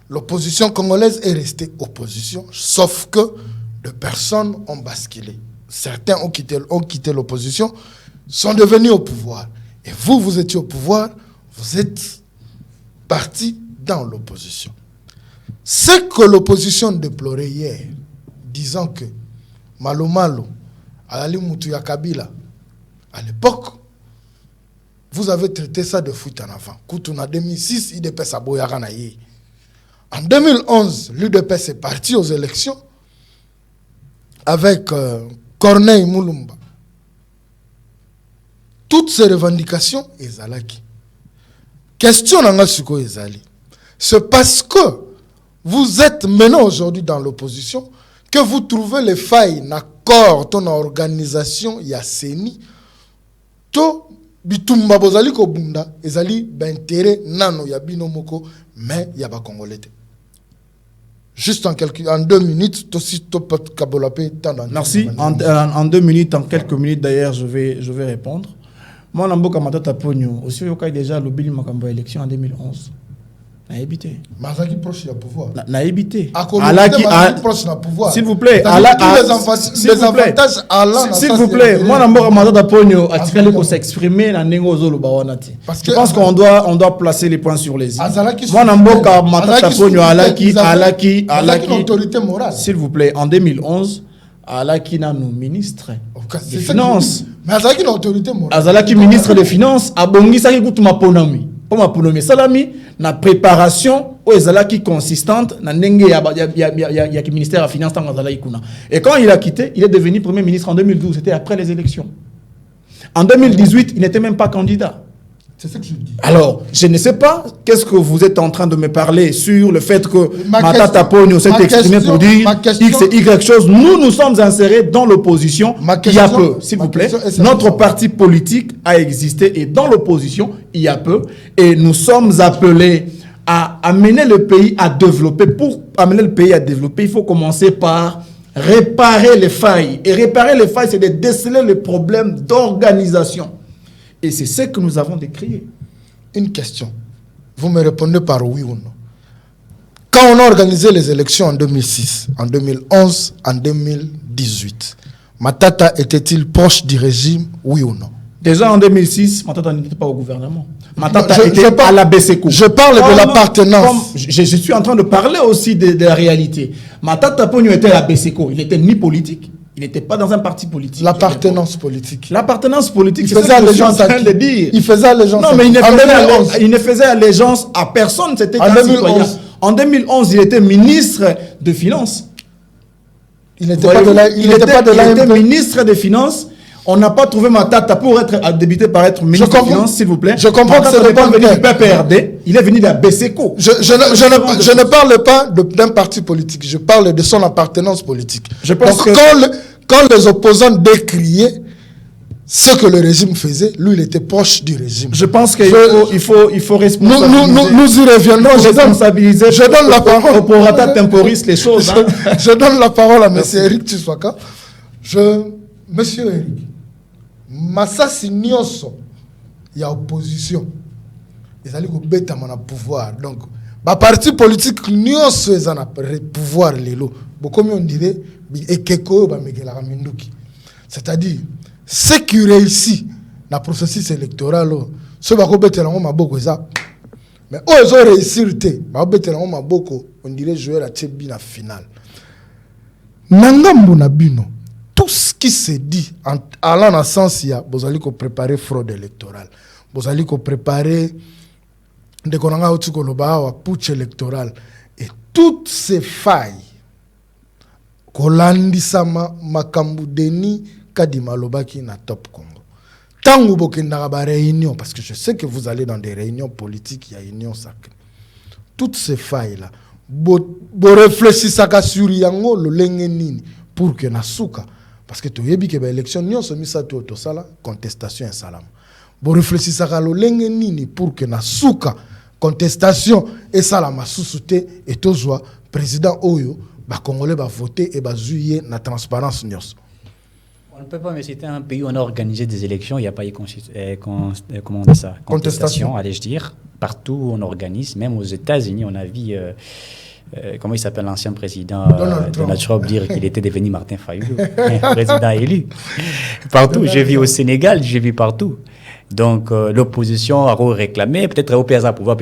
L'opposition congolaise est restée opposition, sauf que des personnes ont basculé. Certains ont quitté l'opposition, sont devenus au pouvoir. Et vous, vous étiez au pouvoir, vous êtes partis dans l'opposition. Ce que l'opposition déplorait hier, disant que Malo Malo, Ali Moutuya Kabila, à l'époque, vous avez traité ça de fuite en avant. En 2006, l'UDPS a boyaranaye. En 2011, l'UDPS est parti aux élections avec Corneille Moulumba. Toutes ces revendications, ezalaki. Question nanga suko ezali. C'est parce que vous êtes maintenant aujourd'hui dans l'opposition que vous trouvez les failles d'accord ton organisation ya CENI to bitumba bozali ko bunda ezali b'intérêt nano ya bino moko mais ya ba congolais. Juste en 2 minutes, merci. En 2 minutes, en quelques minutes d'ailleurs, je vais répondre. Moi, Namboka Matata Pogno, aussi, il y a déjà l'obéli Makambo élection en 2011. N'a évité. Mazaki proche du pouvoir. N'a évité. Proche du pouvoir. S'il vous plaît. Les avantages s'il vous plaît. Moi, Namboka Matata Pogno a tiré pour s'exprimer dans Nengo Zolo Bawanati. Je pense qu'on doit placer les points sur les i. Moi, Namboka Matata Pogno Alaki. S'il vous plaît, en 2011, Alaki n'a nos ministres des Finances. Mais Azalaki n'a autorité morale. Azalaki ministre des Finances. Abongi Saki Koutuma Ponami. Pour ma Ponami Salami, na préparation où Azalaki consistante, na Nenge ya ministère des Finances. Et quand il a quitté, il est devenu Premier ministre en 2012. C'était après les élections. En 2018, il n'était même pas candidat. C'est ce que je dis. Alors, je ne sais pas qu'est-ce que vous êtes en train de me parler sur le fait que Matata Pogno s'est exprimé pour dire X et Y chose. Nous sommes insérés dans l'opposition il y a peu, s'il vous plaît. Notre parti politique a existé et dans l'opposition il y a peu. Et nous sommes appelés à amener le pays à développer. Pour amener le pays à développer, il faut commencer par réparer les failles. Et réparer les failles, c'est de déceler les problèmes d'organisation. Et c'est ce que nous avons décrié. Une question. Vous me répondez par oui ou non. Quand on a organisé les élections en 2006, en 2011, en 2018, Matata était-il proche du régime, oui ou non? Déjà en 2006, Matata n'était pas au gouvernement. Matata était à la BCECO. Je parle de l'appartenance. Je suis en train de parler aussi de la réalité. Matata Pogno était à la BCECO. Il n'était ni politique. Il n'était pas dans un parti politique. L'appartenance politique. L'appartenance politique, c'est ce que je suis en train de dire. Il faisait allégeance. Non, mais il ne faisait allégeance à personne. C'était un citoyen. En 2011, il était ministre des Finances. Il n'était pas de la. Il était ministre des Finances. On n'a pas trouvé Matata pour être débuté par être ministre des Finances, s'il vous plaît. Je comprends que ce n'est pas venu du PPRD. Il est venu de la BCECO. Je ne parle pas d'un parti politique. Je parle de son appartenance politique. Je pense que quand les opposants décriaient ce que le régime faisait, lui, il était proche du régime. Je pense qu'il faut responsabiliser. Nous y reviendrons. Je donne la parole. Pour rata temporis les choses. Je donne la parole à M. Eric Tsouaka. Monsieur Eric, Masasi Nyonso, il y a opposition. Ils allaient bêta mon pouvoir. Donc, ma parti politique Nyonso, ils ont pouvoir l'élo. Beaucoup on dirait, c'est-à-dire, ceux qui réussissent dans le processus électoral, ceux qui ont bêta beaucoup ça. Mais eux, ils ont réussi, on dirait jouer la tchébina finale. Nangambu Nabino. Tout ce qui se dit en allant dans le sens, il y a préparer fraude électorale. Vous allez préparer des putsch électoral. Et toutes ces failles, Kolandisama, Makambu Deni, Kadima Lobaki na Top Congo. Tant que vous avez des réunions, parce que je sais que vous allez dans des réunions politiques, il y a une union sacrée. Toutes ces failles-là, vous réfléchissez sur Yango, le Lengenini, pour que Nasuka. Parce que tu as vu que l'élection, nous avons mis ça tout ça, contestation et salam. Vous réfléchissez à l'olenge nini pour que Nasuka contestation et ça la masusute et tozwa président Oyo ba congolais va voter et ba juillet na transparence nyos. On ne peut pas me citer un pays où on a organisé des élections, il n'y a pas eu comment on dit ça, contestation, allais-je dire. Partout où on organise, même aux États-Unis, on a vu, comment il s'appelle l'ancien président Donald Trump dire qu'il était devenu Martin Fayoulou, président élu. Partout, j'ai vu au Sénégal, j'ai vu partout. Donc, l'opposition a réclamé, peut-être au PSA pouvoir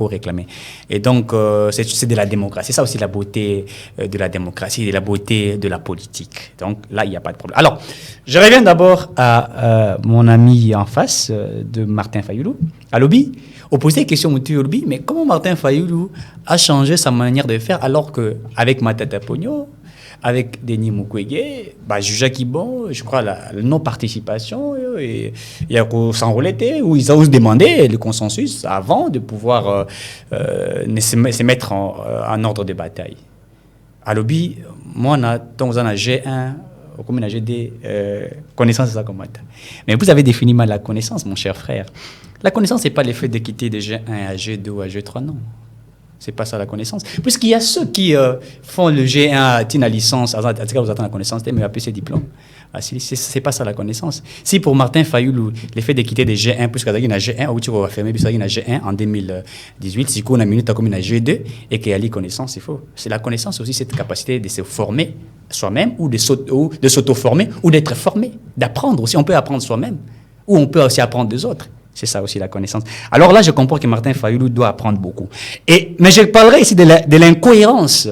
réclamer. Et donc, c'est de la démocratie. C'est ça aussi la beauté de la démocratie, de la beauté de la politique. Donc, là, il n'y a pas de problème. Alors, je reviens d'abord à mon ami en face de Martin Fayoulou, à Lobby. On posait des questions au Lobby, mais comment Martin Fayoulou a changé sa manière de faire alors qu'avec Matata Pogno, avec Denis Mukwege, jugeait qui bon, je crois, la non-participation, il y a qu'on s'enrouler, où ils osent demander le consensus avant de pouvoir se mettre en ordre de bataille. À Lobby, moi, on a G1, comme on a G2, connaissance, c'est ça comme ça. Mais vous avez défini mal la connaissance, mon cher frère. La connaissance, ce n'est pas le fait de quitter de G1 à G2 ou à G3, non. C'est pas ça la connaissance. Puisqu'il y a ceux qui font le G1 à la licence, vous attendez la connaissance, mais après ses diplômes. C'est pas ça la connaissance. Si pour Martin Fayoulou, le fait de quitter des G1, puisqu'il y a G1, ou tu vas fermer, puisqu'il y a G1 en 2018, si on a minute comme une G2 et qu'il y a les connaissances, il faut. C'est la connaissance aussi, cette capacité de se former soi-même ou de s'auto-former ou d'être formé, d'apprendre aussi. On peut apprendre soi-même ou on peut aussi apprendre des autres. C'est ça aussi la connaissance. Alors là, je comprends que Martin Fayoulou doit apprendre beaucoup. Mais je parlerai ici de l'incohérence.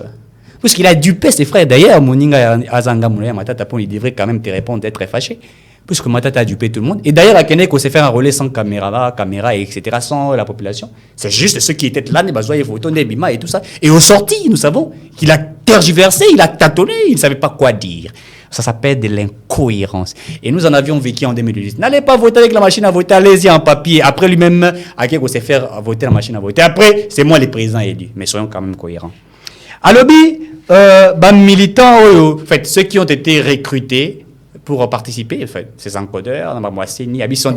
Puisqu'il a dupé ses frères. D'ailleurs, Moninga Azanga Moulaya Matata Pon, il devrait quand même te répondre d'être fâché. Puisque Matata a dupé tout le monde. Et d'ailleurs, à Kenek, on s'est fait enrôler sans caméra, etc., sans la population. C'est juste ceux qui étaient là, les photos, les bima et tout ça. Et au sorti, nous savons qu'il a tergiversé, il a tâtonné, il ne savait pas quoi dire. Ça s'appelle de l'incohérence. Et nous en avions vécu en 2018. N'allez pas voter avec la machine à voter, allez-y en papier. Après lui-même, à qui on s'est fait voter la machine à voter. Après, c'est moi le président élu. Mais soyons quand même cohérents. À Lobby, militants, en fait, ceux qui ont été recrutés pour participer, en fait, ces encodeurs, ils sont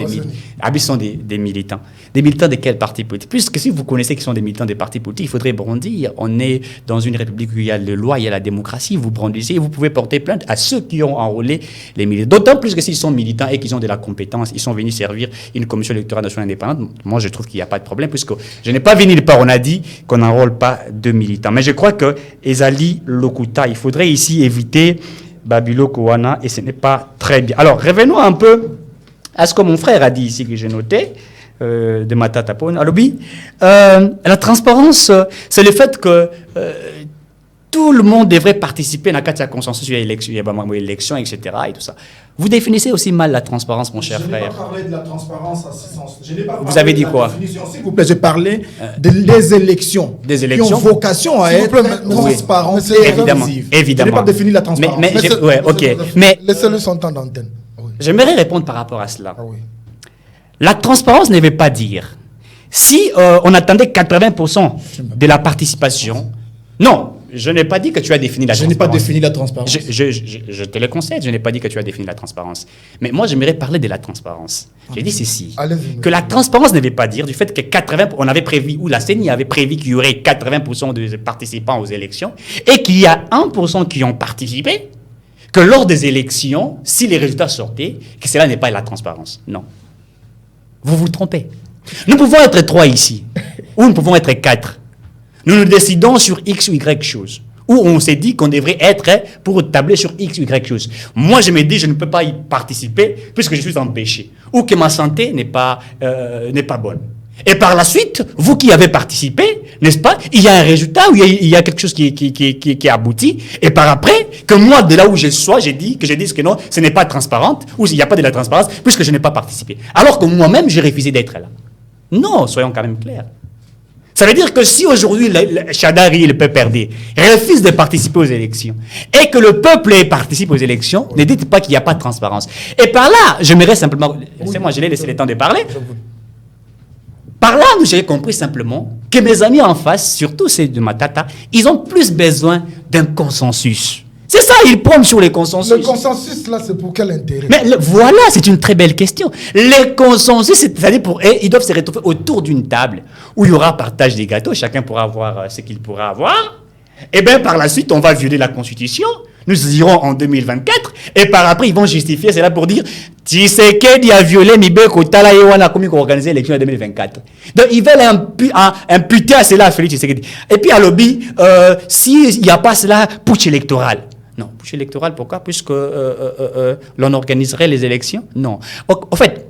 des militants. Des militants de quel parti politique? Puisque si vous connaissez qu'ils sont des militants des partis politiques, il faudrait bondir. On est dans une république où il y a les lois, il y a la démocratie, vous brandissez et vous pouvez porter plainte à ceux qui ont enrôlé les militants. D'autant plus que s'ils sont militants et qu'ils ont de la compétence, ils sont venus servir une commission électorale nationale indépendante. Moi, je trouve qu'il n'y a pas de problème, puisque je n'ai pas venu on a dit qu'on n'enrôle pas de militants. Mais je crois que Ezali Lokuta, il faudrait ici éviter Babilo Kouana, et ce n'est pas très bien. Alors, revenons un peu à ce que mon frère a dit ici, que j'ai noté, de Matata Pon, à Lobby. La transparence, c'est le fait que tout le monde devrait participer à la consensus sur l'élection, etc. Et tout ça. Vous définissez aussi mal la transparence, mon cher frère. Je n'ai pas parlé de la transparence à ce sens. Vous avez dit quoi? S'il vous plaît, je parlais des élections. Des élections qui ont vocation à être transparentes et évidemment. Je n'ai pas défini la transparence. Mais laissez-le son temps d'antenne. Oui. J'aimerais répondre par rapport à cela. Oui. La transparence ne veut pas dire si on attendait 80% de la participation. Non. Je n'ai pas dit que tu as défini la transparence. Je n'ai pas défini la transparence. Je te le concède, je n'ai pas dit que tu as défini la transparence. Mais moi, j'aimerais parler de la transparence. J'ai dit ceci, que la transparence ne veut pas dire du fait que 80%, on avait prévu, ou la CENI avait prévu qu'il y aurait 80% de participants aux élections, et qu'il y a 1% qui ont participé, que lors des élections, si les résultats sortaient, que cela n'est pas la transparence. Non. Vous vous trompez. Nous pouvons être 3 ici, ou nous pouvons être 4. Nous nous décidons sur X ou Y chose. Ou on s'est dit qu'on devrait être pour tabler sur X ou Y chose. Moi, je me dis, je ne peux pas y participer puisque je suis empêché. Ou que ma santé n'est pas bonne. Et par la suite, vous qui avez participé, n'est-ce pas, il y a un résultat ou il y a quelque chose qui aboutit. Et par après, que moi, de là où je sois, je dise que non, ce n'est pas transparente, ou il n'y a pas de la transparence puisque je n'ai pas participé. Alors que moi-même, j'ai refusé d'être là. Non, soyons quand même clairs. Ça veut dire que si aujourd'hui Chadari, le peuple RD, refuse de participer aux élections et que le peuple participe aux élections, ne dites pas qu'il n'y a pas de transparence. Et par là, j'aimerais simplement... C'est moi, je l'ai laissé le temps de parler. Par là, j'ai compris simplement que mes amis en face, surtout ceux de Matata, ils ont plus besoin d'un consensus. C'est ça, il prône sur les consensus. Le consensus, là, c'est pour quel intérêt? Mais voilà, c'est une très belle question. Les consensus, c'est-à-dire ils doivent se retrouver autour d'une table où il y aura partage des gâteaux, chacun pourra avoir ce qu'il pourra avoir. Et bien, par la suite, on va violer la Constitution. Nous irons en 2024. Et par après, ils vont justifier cela pour dire Tshisekedi a violé Mibeko Tala Ewana comme il a organisé l'élection en 2024. Donc, ils veulent imputer à cela à Félix Tshisekedi. Et puis, à lobby, s'il n'y a pas cela, putsch électoral. Non, putsch électoral, pourquoi? Puisque l'on organiserait les élections? Non. En fait,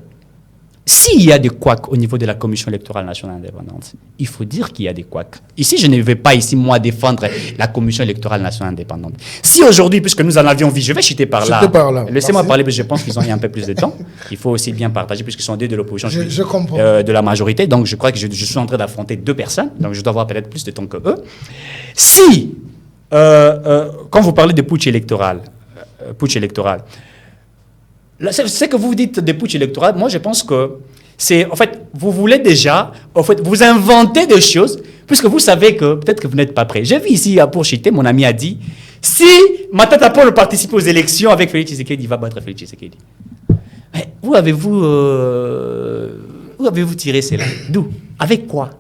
s'il y a des couacs au niveau de la Commission électorale nationale indépendante, il faut dire qu'il y a des couacs. Ici, je ne vais pas moi défendre la Commission électorale nationale indépendante. Si aujourd'hui, puisque nous en avions vu, je vais chuter par là. Laissez-moi parler, parce que je pense qu'ils ont eu un peu plus de temps. Il faut aussi bien partager, puisqu'ils sont deux de l'opposition, je comprends. De la majorité. Donc, je crois que je suis en train d'affronter deux personnes. Donc, je dois avoir peut-être plus de temps que eux. Si, quand vous parlez de putsch électoral, c'est que vous dites des putsch électoral, moi je pense que c'est, en fait, vous voulez déjà, en fait, vous inventez des choses, puisque vous savez que peut-être que vous n'êtes pas prêt. J'ai vu ici à Pourchité, mon ami a dit, si Matata Paul participe aux élections avec Félix Tshisekedi, il va battre Félix Tshisekedi. Mais où avez-vous tiré cela? D'où? Avec quoi?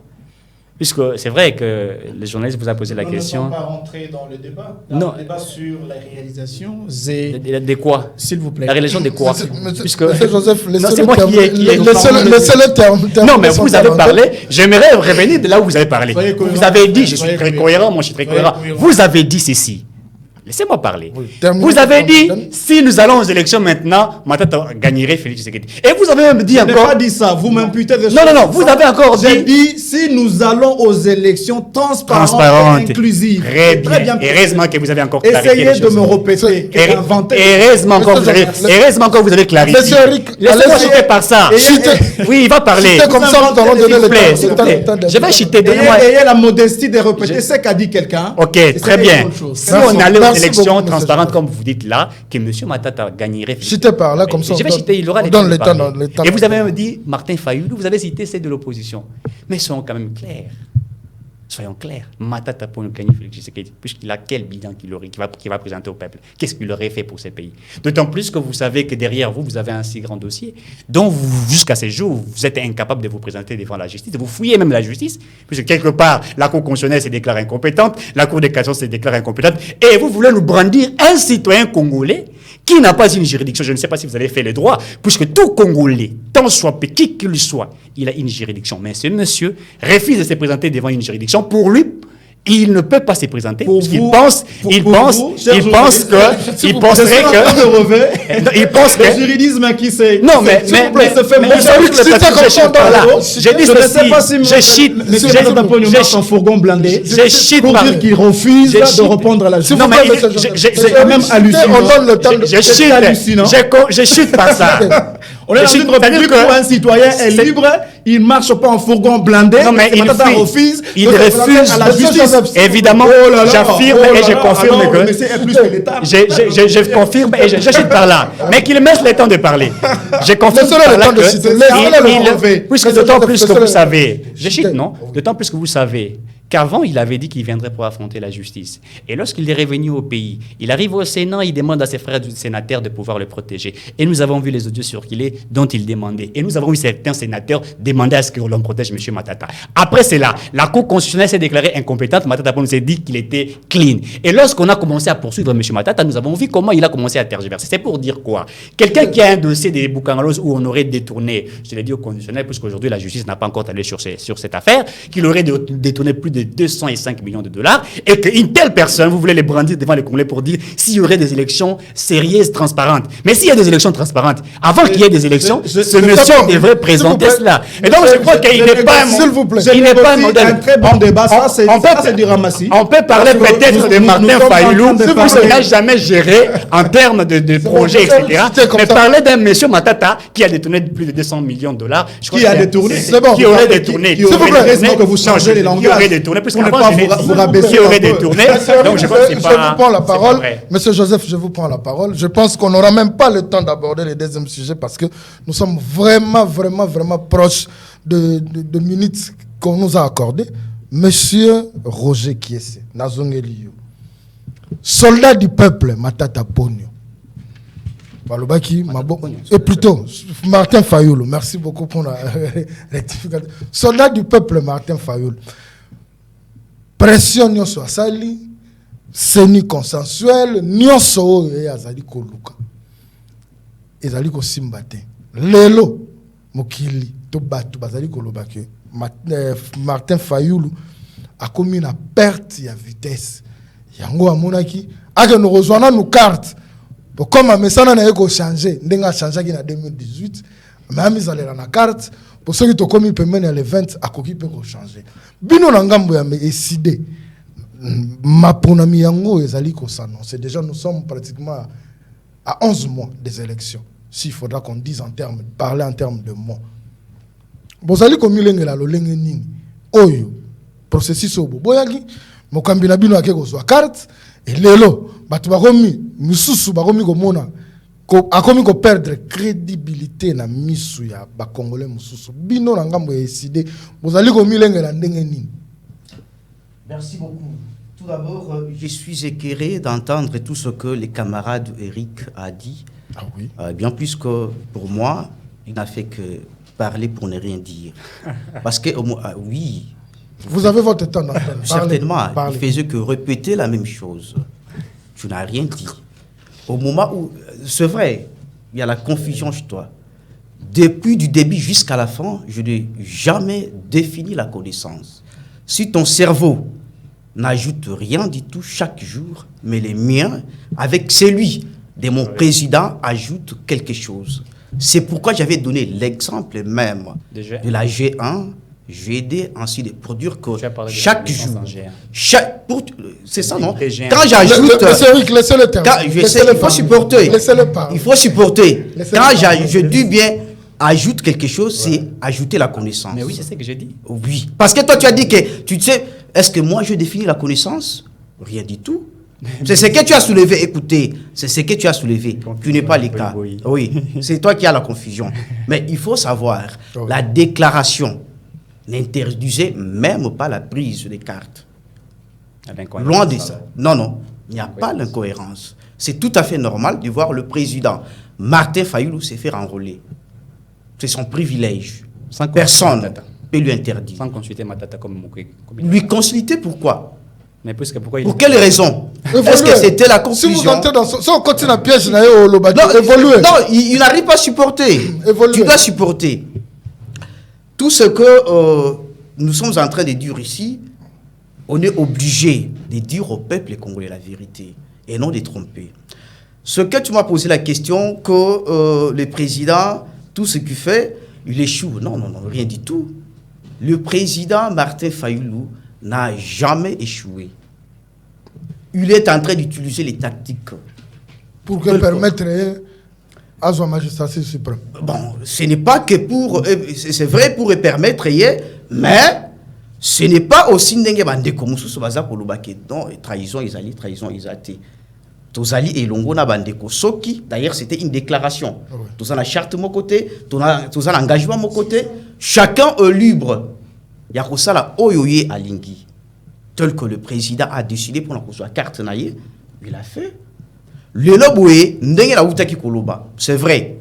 Puisque c'est vrai que les journalistes vous ont posé la question. Nous ne sommes pas rentrés dans le débat. Non. Le débat sur la réalisation. De quoi? S'il vous plaît. La réalisation de quoi? Monsieur Joseph, c'est moi qui ai... Laissez-le terme. Non, mais vous avez parlé. J'aimerais revenir de là où vous avez parlé. Vous avez dit, je suis très cohérent, moi je suis très cohérent. Vous avez dit ceci. Laissez-moi parler. Vous avez dit, si nous allons aux élections maintenant, Matata gagnerait Félix Tshisekedi. Et vous avez même dit encore... Je n'ai pas dit ça, vous m'imputez des choses. Non, vous avez encore dit... J'ai dit, si nous allons aux élections transparentes et inclusives. Très bien. Heureusement que vous avez encore clarifié les choses. Essayez de me répéter. Heureusement que vous avez clarifié. Monsieur Eric, laissez-moi chuter par ça. Oui, il va parler. Comme ça, nous allons donner le temps. Je vais chuter. Ayez la modestie de répéter ce qu'a dit quelqu'un. Ok, très bien. Si on allait aux élections transparentes, comme vous dites là, que M. Matata gagnerait. Chutez par là, comme ça. Je vais chuter, il aura les temps. Et vous avez même dit Martin Fayoulou, vous avez cité celle de l'opposition. Mais soyons quand même clairs. Soyons clairs. Matata pour nous gagner Félix Tshisekedi, puisqu'il a quel bilan qu'il va présenter au peuple? Qu'est-ce qu'il aurait fait pour ces pays? D'autant plus que vous savez que derrière vous, vous avez un si grand dossier, dont jusqu'à ce jour, vous êtes incapable de vous présenter devant la justice. Vous fouillez même la justice, puisque quelque part, la Cour constitutionnelle se déclare incompétente, la Cour de cassation se déclare incompétente, et vous voulez nous brandir un citoyen congolais qui n'a pas une juridiction. Je ne sais pas si vous avez fait le droit, puisque tout Congolais, tant soit petit qu'il soit, il a une juridiction. Mais ce monsieur refuse de se présenter devant une juridiction. Pour lui, il ne peut pas se présenter parce qu'il pense que le juridisme qui c'est non mais se fait j'ai dit ceci, je en fourgon blindé pour dire qu'il refuse de répondre à la justice. Non mais c'est quand même hallucinant. On donne le temps. Je chute par ça. On est dans une république où un citoyen est libre, il ne marche pas en fourgon blindé. Non mais il refuse à la justice. Évidemment, j'affirme et je confirme que je confirme et je chute par là. Mais qu'il me laisse le temps de parler. Je confirme par là que puisque d'autant plus que vous savez, je chute non, d'autant plus que vous savez qu'avant, il avait dit qu'il viendrait pour affronter la justice. Et lorsqu'il est revenu au pays, il arrive au Sénat, il demande à ses frères sénateurs de pouvoir le protéger. Et nous avons vu les audios circuler dont il demandait. Et nous avons vu certains sénateurs demander à ce que l'on protège M. Matata. Après cela, la Cour constitutionnelle s'est déclarée incompétente. Matata nous a dit qu'il était clean. Et lorsqu'on a commencé à poursuivre M. Matata, nous avons vu comment il a commencé à tergiverser. C'est pour dire quoi? Quelqu'un qui a un dossier des Boucangalos où on aurait détourné, je l'ai dit au conditionnel, puisqu'aujourd'hui la justice n'a pas encore allé sur cette affaire, qu'il aurait détourné plus de 205 millions de dollars, et qu'une telle personne, vous voulez les brandir devant les Congolais pour dire s'il y aurait des élections sérieuses, transparentes. Mais s'il y a des élections transparentes, avant qu'il y ait des élections, ce monsieur devrait présenter cela. Et donc je crois qu'il n'est pas un modèle. Un très bon débat, ça c'est du ramassis. On peut parler peut-être de Martin Fayoulou, qui n'a jamais géré en termes de projets, etc. Mais parler d'un monsieur Matata qui a détourné plus de 200 millions de dollars. Qui a détourné? Qui aurait détourné? Qui aurait détourné? Qui aurait détourné. Donc je vous prends la parole. Monsieur Joseph, je vous prends la parole. Je pense qu'on n'aura même pas le temps d'aborder le deuxième sujet parce que nous sommes vraiment proches de minutes qu'on nous a accordées. Monsieur Roger Kiese, Nazongeliyo. Soldat du peuple, Matata Pogno. Et plutôt, Martin Fayoulou. Merci beaucoup pour la rectification. Soldat du peuple, Martin Fayoulou. Pression nyoso asali, seni consensuel, nyoso e azali koluka. Ezali ko simbate. Lelo, mokili, to batu, bazali koloba ke Martin Fayoulou a commis une perte de vitesse. Yango amonaki, ake nous rejoindre nos cartes. Comme un message n'a pas changé, n'a changé en 2018, mais a mis la carte, pour ceux qui ont commis le 20, à qui peut changer. Bino Nangambo a décidé, ma ponami yango ezali ko s'annoncer. Déjà, nous sommes pratiquement à 11 mois des élections. S'il faudra qu'on dise en termes, parler en termes de mois. Bozali komi lengela lo lenge nini. Oyo, processus obo. Boyaki, mokambina bino ake ko carte, et lelo, batu bakomi, misusu bakomi komona, akomi ko perdre crédibilité na misu ya ba congolais mususu. Bino na ngambo ya décider, bozali komi lengela ndenge nini. Merci beaucoup. Tout d'abord, je suis écœuré d'entendre tout ce que les camarades Eric a dit. Ah oui. Bien plus que pour moi, il n'a fait que parler pour ne rien dire. Parce que, oui. Vous avez votre temps d'entendre. Certainement. Il faisait que répéter la même chose. Tu n'as rien dit. Au moment où, c'est vrai, il y a la confusion chez toi. Depuis du début jusqu'à la fin, je n'ai jamais défini la connaissance. Si ton cerveau n'ajoute rien du tout chaque jour, mais les miens, avec celui de mon président, ajoute quelque chose. C'est pourquoi j'avais donné l'exemple même de la G1, G2, ainsi de produire que chaque jour, c'est ça, non? Quand j'ajoute, il faut supporter. Il faut supporter. Quand je dis bien, ajoute quelque chose, c'est ajouter la connaissance. Mais oui, c'est ce que j'ai dit. Oui. Parce que toi, tu as dit que, tu sais, est-ce que moi, je définis la connaissance? Rien du tout. C'est ce que tu as soulevé, écoutez, c'est ce que tu as soulevé. Tu n'es pas l'État. Oui, c'est toi qui as la confusion. Mais il faut savoir, la déclaration n'interdisait même pas la prise des cartes. Loin de ça. Non, non, il n'y a pas l'incohérence. C'est tout à fait normal de voir le président Martin Fayoulou se faire enrôler. C'est son privilège. Personne ne peut lui interdire. Sans consulter Matata comme lui consulter pourquoi? Mais pourquoi pour quelle raison? Est-ce que c'était la confusion? Si vous entrez dans si on continue à piège, évoluer. Non, il n'arrive pas à supporter. Tu dois supporter. Tout ce que nous sommes en train de dire ici, on est obligé de dire au peuple congolais la vérité et non de tromper. Ce que tu m'as posé la question, que le président, tout ce qu'il fait, il échoue. Non, non, non, rien du tout. Le président Martin Fayoulou n'a jamais échoué. Il est en train d'utiliser les tactiques. Pour que permettre à son magistrat suprême. Bon, ce n'est pas que pour... C'est vrai pour permettre, mais ce n'est pas aussi... Non, trahison, ils athées. Tozali et Longo na bandeko soki, d'ailleurs c'était une déclaration. Tous en la charte mon côté, tous en l'engagement mon côté, chacun est libre. Il y a ça la oyoye à Lingui. Tel que le président a décidé pour la carte naïe, il a fait. Le loboué, ndenge la outaki koloba, c'est vrai.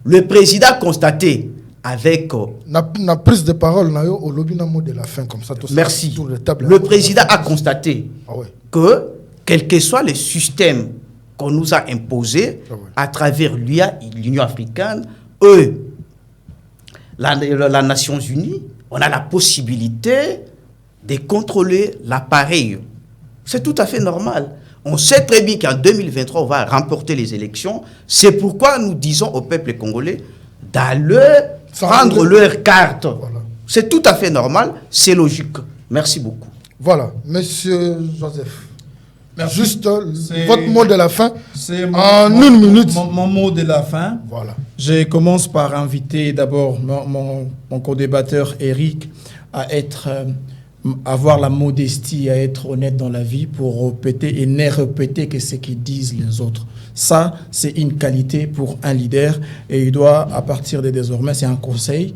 Le président a constaté avec la prise de parole nayo au lobby na mot de la fin comme ça tout ça. Merci. Le président a constaté que quel que soit le système qu'on nous a imposé à travers l'Union africaine, la Nations Unies, on a la possibilité de contrôler l'appareil. C'est tout à fait normal. On sait très bien qu'en 2023, on va remporter les élections. C'est pourquoi nous disons au peuple congolais d'aller prendre leur carte. Voilà. C'est tout à fait normal, c'est logique. Merci beaucoup. Voilà, Monsieur Joseph. Merci. Juste votre mot de la fin, en une minute. Mon mot de la fin. Voilà. Je commence par inviter d'abord mon co-débatteur Eric à être avoir la modestie à être honnête dans la vie pour répéter et ne répéter que ce qu'ils disent les autres. Ça, c'est une qualité pour un leader et il doit, à partir de désormais, c'est un conseil,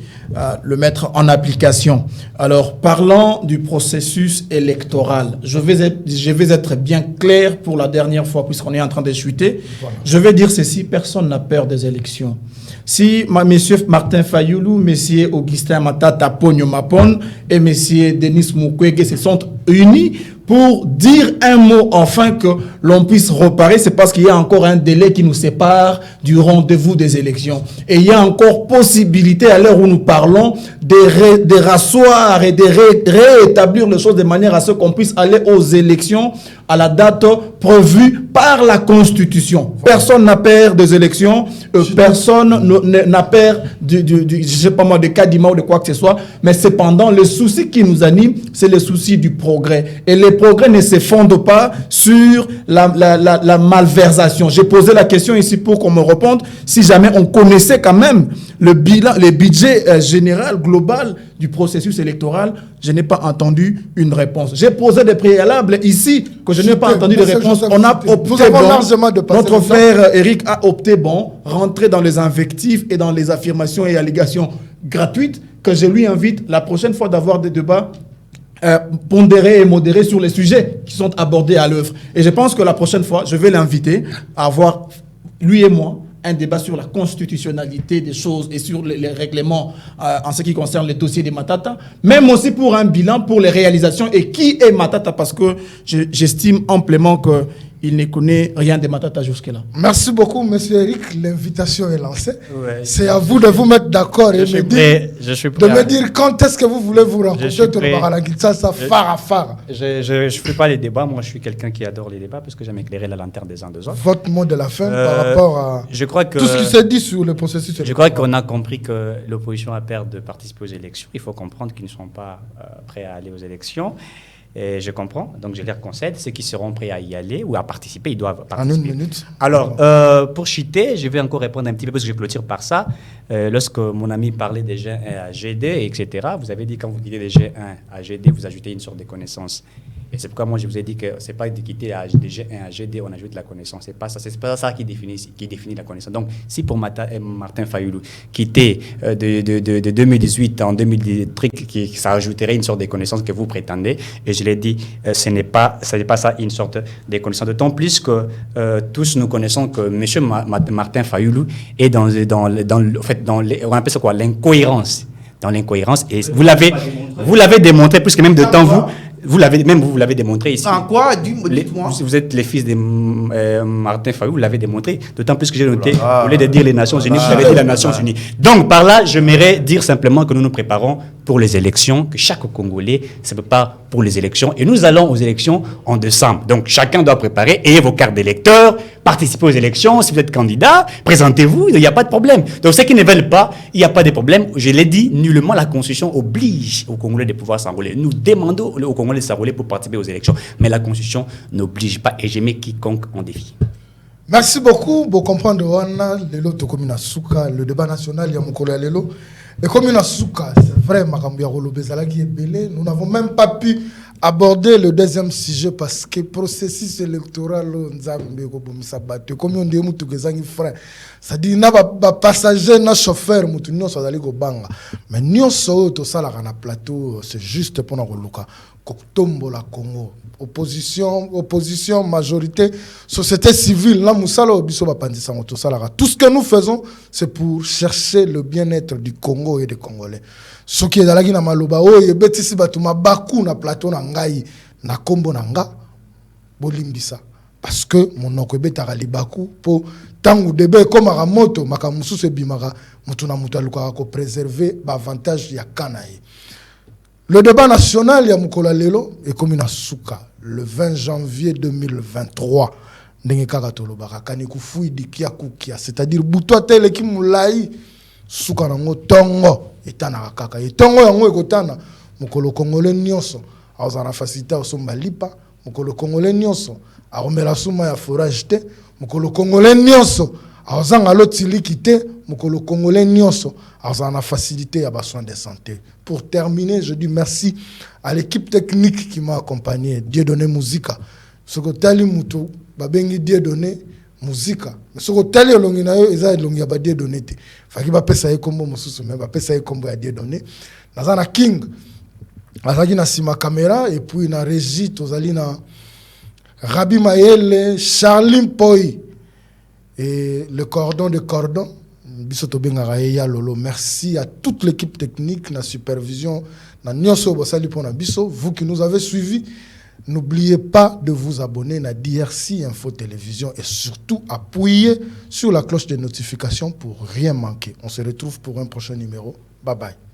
le mettre en application. Alors, parlant du processus électoral, je vais être bien clair pour la dernière fois puisqu'on est en train de chuter. Voilà. Je vais dire ceci, personne n'a peur des élections. Si M. Martin Fayoulou, M. Augustin Matata Pogno Mapon et M. Denis Mukwege se sont unis pour dire un mot enfin que l'on puisse reparer, c'est parce qu'il y a encore un délai qui nous sépare du rendez-vous des élections. Et il y a encore possibilité, à l'heure où nous parlons, de rasseoir et de réétablir les choses de manière à ce qu'on puisse aller aux élections à la date prévue par la Constitution. Personne n'a peur des élections, personne n'a peur je sais pas moi, de Kadima ou de quoi que ce soit, mais cependant, le souci qui nous anime, c'est le souci du progrès. Et le progrès ne se fonde pas sur la malversation. J'ai posé la question ici pour qu'on me réponde, si jamais on connaissait quand même le bilan, le budget général, global du processus électoral, je n'ai pas entendu une réponse. J'ai posé des préalables ici que je n'ai pas entendu de réponse. On a opté bon. Notre frère Eric a opté bon, rentrer dans les invectives et dans les affirmations et allégations gratuites que je lui invite la prochaine fois d'avoir des débats pondérés et modérés sur les sujets qui sont abordés à l'œuvre. Et je pense que la prochaine fois, je vais l'inviter à avoir, lui et moi, un débat sur la constitutionnalité des choses et sur les règlements en ce qui concerne les dossiers des Matata, même aussi pour un bilan pour les réalisations et qui est Matata, parce que j'estime amplement qu'il ne connaît rien de Matata jusque-là. Merci beaucoup, monsieur Eric. L'invitation est lancée. Ouais, c'est à vous de vous mettre d'accord et me dire quand est-ce que vous voulez vous rencontrer phare à phare. Je ne fais pas les débats. Moi, je suis quelqu'un qui adore les débats parce que j'aime éclairer la lanterne des uns des autres. Votre mot de la fin par rapport à tout ce qui s'est dit sur le processus. Je crois qu'on a compris que l'opposition a peur de participer aux élections. Il faut comprendre qu'ils ne sont pas prêts à aller aux élections. Et je comprends, donc je leur concède. Ceux qui seront prêts à y aller ou à participer, ils doivent participer. En une minute. Alors, pour chuter, je vais encore répondre un petit peu parce que je clôture par ça. Lorsque mon ami parlait des G1 à G2, etc., vous avez dit quand vous quittez des G1 à G2, vous ajoutez une sorte de connaissance. Et c'est pourquoi moi je vous ai dit que c'est pas de quitter des G1 à G2, on ajoute la connaissance. C'est pas ça qui définit la connaissance. Donc, si pour Martin Fayoulou, quitter de 2018 en 2018, ça ajouterait une sorte de connaissance que vous prétendez. Et je l'ai dit, ce n'est pas ça une sorte de connaissance. D'autant plus que tous nous connaissons que M. Martin Fayoulou est dans on appelle ça quoi, l'incohérence. Dans l'incohérence. Et vous l'avez démontré, plus que même de temps vous. Vous l'avez démontré ici. En quoi? Dites-moi. Vous êtes les fils de Martin Fayoulou, vous l'avez démontré. D'autant plus que j'ai noté, au lieu de dire les Nations Unies, vous avez dit les Nations Unies. Donc, par là, j'aimerais dire simplement que nous nous préparons pour les élections, que chaque Congolais se prépare pour les élections. Et nous allons aux élections en décembre. Donc, chacun doit préparer, ayez vos cartes d'électeurs, participez aux élections. Si vous êtes candidat, présentez-vous, il n'y a pas de problème. Donc, ceux qui ne veulent pas, il n'y a pas de problème. Je l'ai dit, nullement la Constitution oblige aux Congolais de pouvoir s'enrôler. Nous demandons aux Congolais de s'enrôler pour participer aux élections. Mais la Constitution n'oblige pas et je mets quiconque en défi. Merci beaucoup. Pour comprendre, le débat national, il y a mon collègue Lelo. Et comme il y a Souka, c'est vrai, nous n'avons même pas pu aborder le deuxième sujet parce que le processus électoral, comme on dit, c'est-à-dire qu'il y a des passagers, des chauffeurs, mais nous sommes tous sur le plateau, c'est juste pour nous Kotombo la Congo. Opposition, majorité, société civile, tout ce que nous faisons, c'est pour chercher le bien-être du Congo et des Congolais. Ce qui est dans la Guinée, na plateau na ngai na kombo na nga bolimbisa parce que mon oncle betara libaku pour tangu debe comme à moto makamusu se bimaka mutuna mutaluka ko préserver avantage ya kanaï. Le débat national ya mukola lelo est comme une souka le 20 janvier 2023 ndenge kaka tolobaka kaniku fui dikia kukia, c'est-à-dire buto tele ki mulai souka nango tongo etana kaka etongo yango ekotana mukolo congolais nyonso azana facilité osomba lipa mukolo congolais nyonso aomela suma ya forage te mukolo congolais nyonso azanga lotili kité mokolo congolais nyonso azana facilité à soins de santé. Pour terminer, je dis merci à l'équipe technique qui m'a accompagné, Dieudonné Musica. Ce que tali mutu babengi Dieudonné Musica. Mais ce que tali longi na yo eza longi ba Dieudonné te. Faki ba pesa ekombo mosusu mais ba pesa ekombo ya Dieudonné. Nazana King azaki na sima caméra et puis na régie tozali na Rabi Mayele, Charline Poi et le cordon de cordon. Lolo. Merci à toute l'équipe technique, la supervision, vous qui nous avez suivis. N'oubliez pas de vous abonner à DRC Info Télévision et surtout appuyer sur la cloche de notification pour rien manquer. On se retrouve pour un prochain numéro. Bye bye.